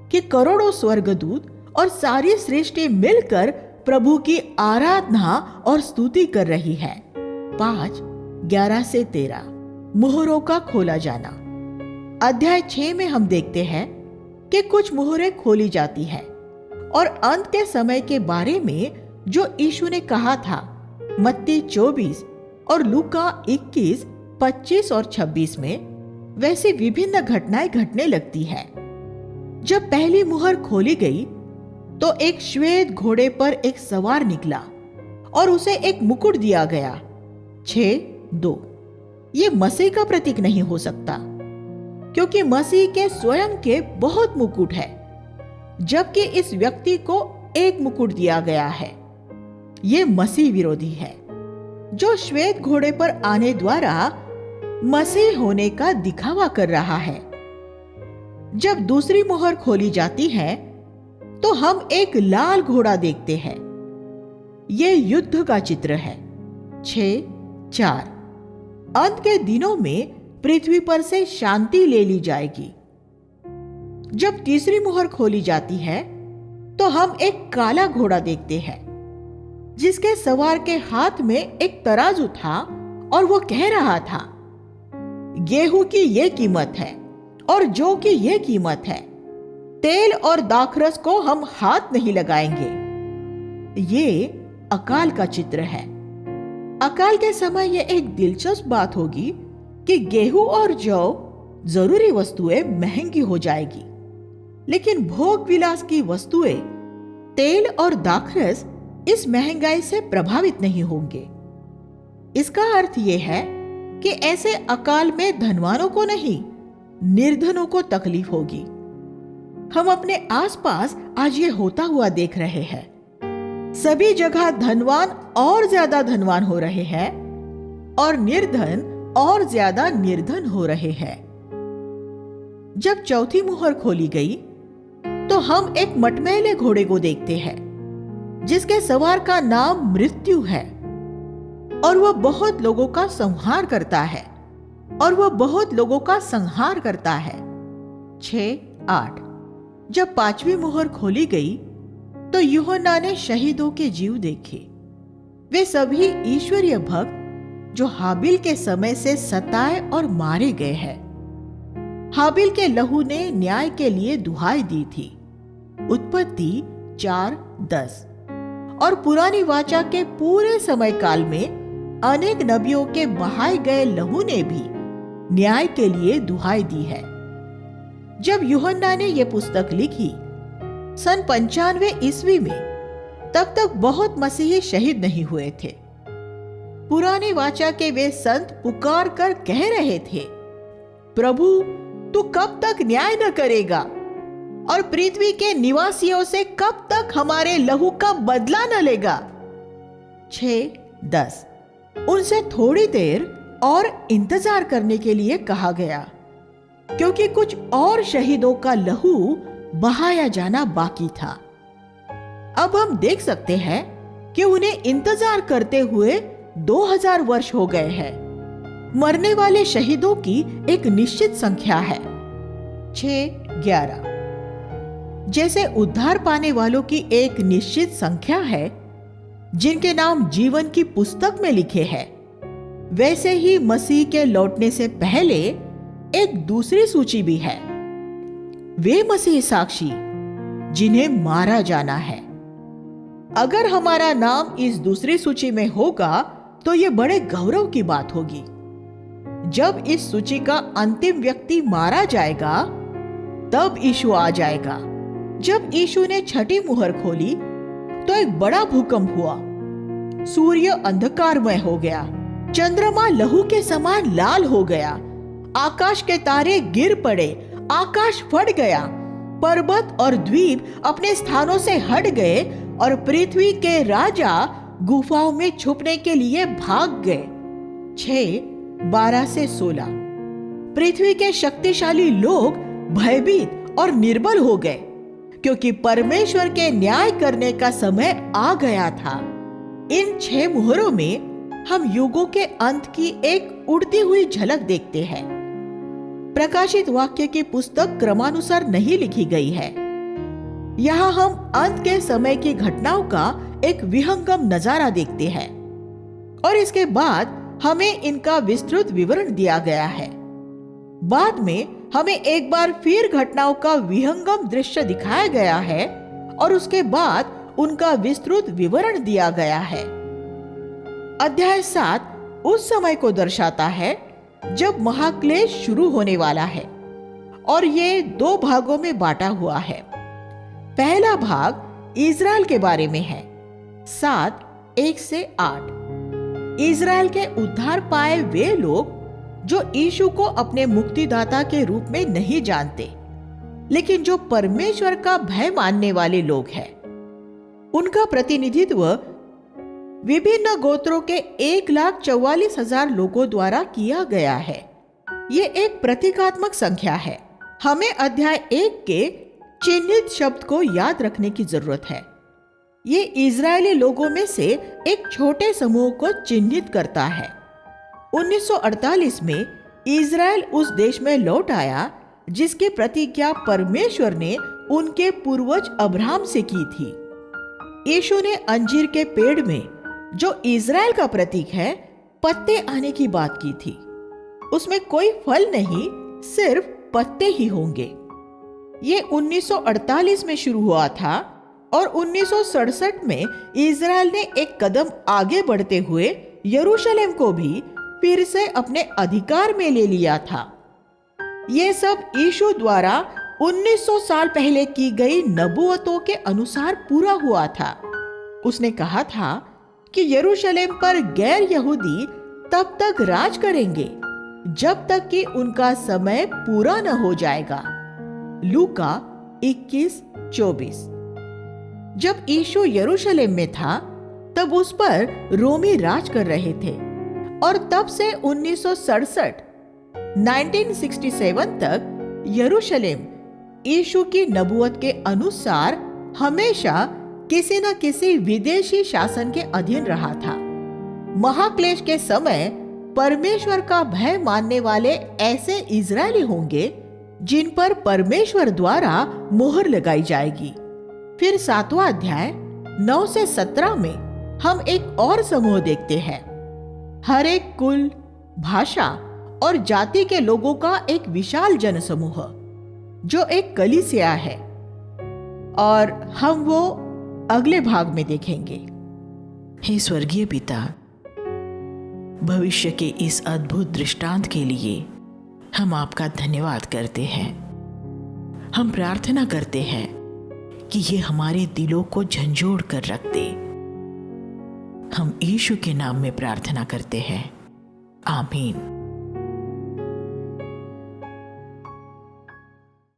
कि करोड़ों स्वर्गदूत और सारी सृष्टि मिलकर प्रभु की आराधना और स्तुति कर रही है। 5:11-13 मुहरों का खोला जाना। अध्याय 6 में हम देखते हैं कि कुछ मुहरें खोली जाती है और अंत के समय के बारे में जो यीशु ने कहा था, मत्ती 24 और लूका 21, 25 और 26 में वैसी विभिन्न घटनाएं घटने लगती है। जब पहली मुहर खोली गई तो एक श्वेत घोड़े पर एक सवार निकला और उसे एक मुकुट दिया गया। 6:2 ये मसीह का प्रतीक नहीं हो सकता, क्योंकि मसीह के स्वयं के बहुत मुकुट है, जबकि इस व्यक्ति को एक मुकुट दिया गया है। ये मसीह विरोधी है, जो श्वेत घोड़े पर आने द्वारा मसीह होने का दिखावा कर रहा है। जब दूसरी मुहर खोली जाती है तो हम एक लाल घोड़ा देखते हैं। यह युद्ध का चित्र है। 6:4 अंत के दिनों में पृथ्वी पर से शांति ले ली जाएगी। जब तीसरी मुहर खोली जाती है तो हम एक काला घोड़ा देखते हैं, जिसके सवार के हाथ में एक तराजू था और वो कह रहा था, गेहूं की ये कीमत है और जौ की ये कीमत है, तेल और दाखरस को हम हाथ नहीं लगाएंगे। ये अकाल का चित्र है। अकाल के समय यह एक दिलचस्प बात होगी कि गेहूं और जौ जरूरी वस्तुएं महंगी हो जाएगी, लेकिन भोग विलास की वस्तुएं, तेल और दाखरस इस महंगाई से प्रभावित नहीं होंगे। इसका अर्थ यह है कि ऐसे अकाल में धनवानों को नहीं, निर्धनों को तकलीफ होगी। हम अपने आसपास आज ये होता हुआ देख रहे हैं। सभी जगह धनवान और ज्यादा धनवान हो रहे हैं और निर्धन और ज्यादा निर्धन हो रहे हैं। जब चौथी मुहर खोली गई तो हम एक मटमैले घोड़े को देखते हैं, जिसके सवार का नाम मृत्यु है, और वह बहुत लोगों का संहार करता है और वह बहुत लोगों का संहार करता है। 6:8 जब पांचवी मुहर खोली गई तो यूहन्ना ने शहीदों के जीव देखे। वे सभी ईश्वरीय भक्त जो हाबिल के समय से सताए और मारे गए हैं। हाबिल के लहू ने न्याय के लिए दुहाई दी थी। उत्पत्ति 4:10 और पुरानी वाचा के पूरे समय काल में अनेक नबियों के बहाए गए लहू ने भी न्याय के लिए दुहाई दी है। जब यूहन्ना ने यह पुस्तक लिखी सन 95 ईस्वी में, तब तक बहुत मसीही शहीद नहीं हुए थे। पुरानी वाचा के वे संत पुकार कर कह रहे थे प्रभु, तू कब तक न्याय न करेगा और पृथ्वी के निवासियों से कब तक हमारे लहू का बदला न लेगा। 6:10 उनसे थोड़ी देर और इंतजार करने के लिए कहा गया, क्योंकि कुछ और शहीदों का लहू बहाया जाना बाकी था। अब हम देख सकते हैं कि उन्हें इंतजार करते हुए 2000 वर्ष हो गए हैं। मरने वाले शहीदों की एक निश्चित संख्या है, 6:11। जैसे उद्धार पाने वालों की एक निश्चित संख्या है जिनके नाम जीवन की पुस्तक में लिखे हैं, वैसे ही मसीह के लौटने से पहले एक दूसरी सूची भी है। वे मसीह साक्षी जिन्हें मारा जाना है। अगर हमारा नाम इस दूसरी सूची में होगा तो यह बड़े गौरव की बात होगी। जब इस सूची का अंतिम व्यक्ति मारा जाएगा तब यीशु आ जाएगा। जब यीशु ने छठी मुहर खोली तो एक बड़ा भूकंप हुआ। सूर्य अंधकारमय हो गया, चंद्रमा लहू के समान लाल हो गया, आकाश के तारे गिर पड़े, आकाश फट गया, पर्वत और द्वीप अपने स्थानों से हट गए और पृथ्वी के राजा गुफाओं में छुपने के लिए भाग गए। 6:12-16 पृथ्वी के शक्तिशाली लोग भयभीत और निर्बल हो गए, क्योंकि परमेश्वर के न्याय करने का समय आ गया था। इन 6 मुहरों में हम युगों के अंत की एक उड़ती हुई झलक देखते हैं। प्रकाशित वाक्य की पुस्तक क्रमानुसार नहीं लिखी गई है। यहाँ हम अंत के समय की घटनाओं का एक विहंगम नजारा देखते हैं और इसके बाद हमें इनका विस्तृत विवरण दिया गया है। बाद में हमें एक बार फिर घटनाओं का विहंगम दृश्य दिखाया गया है और उसके बाद उनका विस्तृत विवरण दिया गया है। अध्याय 7 उस समय को दर्शाता है जब महाक्लेश शुरू होने वाला है और ये 2 भागों में बांटा हुआ है। पहला भाग इज़राइल के बारे में है, 7:1-8। इज़राइल के उद्धार पाए वे लोग जो यीशु को अपने मुक्तिदाता के रूप में नहीं जानते, लेकिन जो परमेश्वर का भय मानने वाले लोग हैं। उनका प्रतिनिधित्व विभिन्न गोत्रों के 1,44,000 लोगों द्वारा किया गया है। ये एक प्रतीकात्मक संख्या है। हमें अध्याय 1 के चिन्हित शब्द को याद रखने की जरूरत है। ये इजरायली लोगों में से एक छोटे समूह को चिन्हित करता है। 1948 में इजराइल उस देश में लौट आया जिसकी प्रतिज्ञा परमेश्वर ने उनके पूर्वज अब्राहम से की थी। यीशु ने अंजीर के पेड़ में, जो इजराइल का प्रतीक है, पत्ते आने की बात की थी। उसमें कोई फल नहीं, सिर्फ पत्ते ही होंगे। ये 1948 में शुरू हुआ था और 1967 में इजराइल ने एक कदम आगे बढ़ते हुए यरूशलेम को भी फिर से अपने अधिकार में ले लिया था। ये सब यीशु द्वारा 1900 साल पहले की गई नबूवतों के अनुसार पूरा हुआ था। उसने कहा था कि यरूशलेम पर गैर यहूदी तब तक राज करेंगे जब तक कि उनका समय पूरा न हो जाएगा। लूका 21:24। जब यीशु यरूशलेम में था तब उस पर रोमी राज कर रहे थे और तब से 1967 तक यरूशलेम यीशु की नबूवत के अनुसार हमेशा किसी न किसी विदेशी शासन के अधीन रहा था। महाक्लेश के समय परमेश्वर का भय मानने वाले ऐसे इजरायली होंगे जिन पर परमेश्वर द्वारा मोहर लगाई जाएगी। फिर 7वां अध्याय 9 से 17 में हम एक और समूह देखते हैं। हर एक कुल, भाषा और जाति के लोगों का एक विशाल जनसमूह जो एक कलीसिया है, और हम वो अगले भाग में देखेंगे। हे स्वर्गीय पिता, भविष्य के इस अद्भुत दृष्टांत के लिए हम आपका धन्यवाद करते हैं। हम प्रार्थना करते हैं कि ये हमारे दिलों को झंझोड़ कर रख दे। हम यीशु के नाम में प्रार्थना करते हैं, आमीन।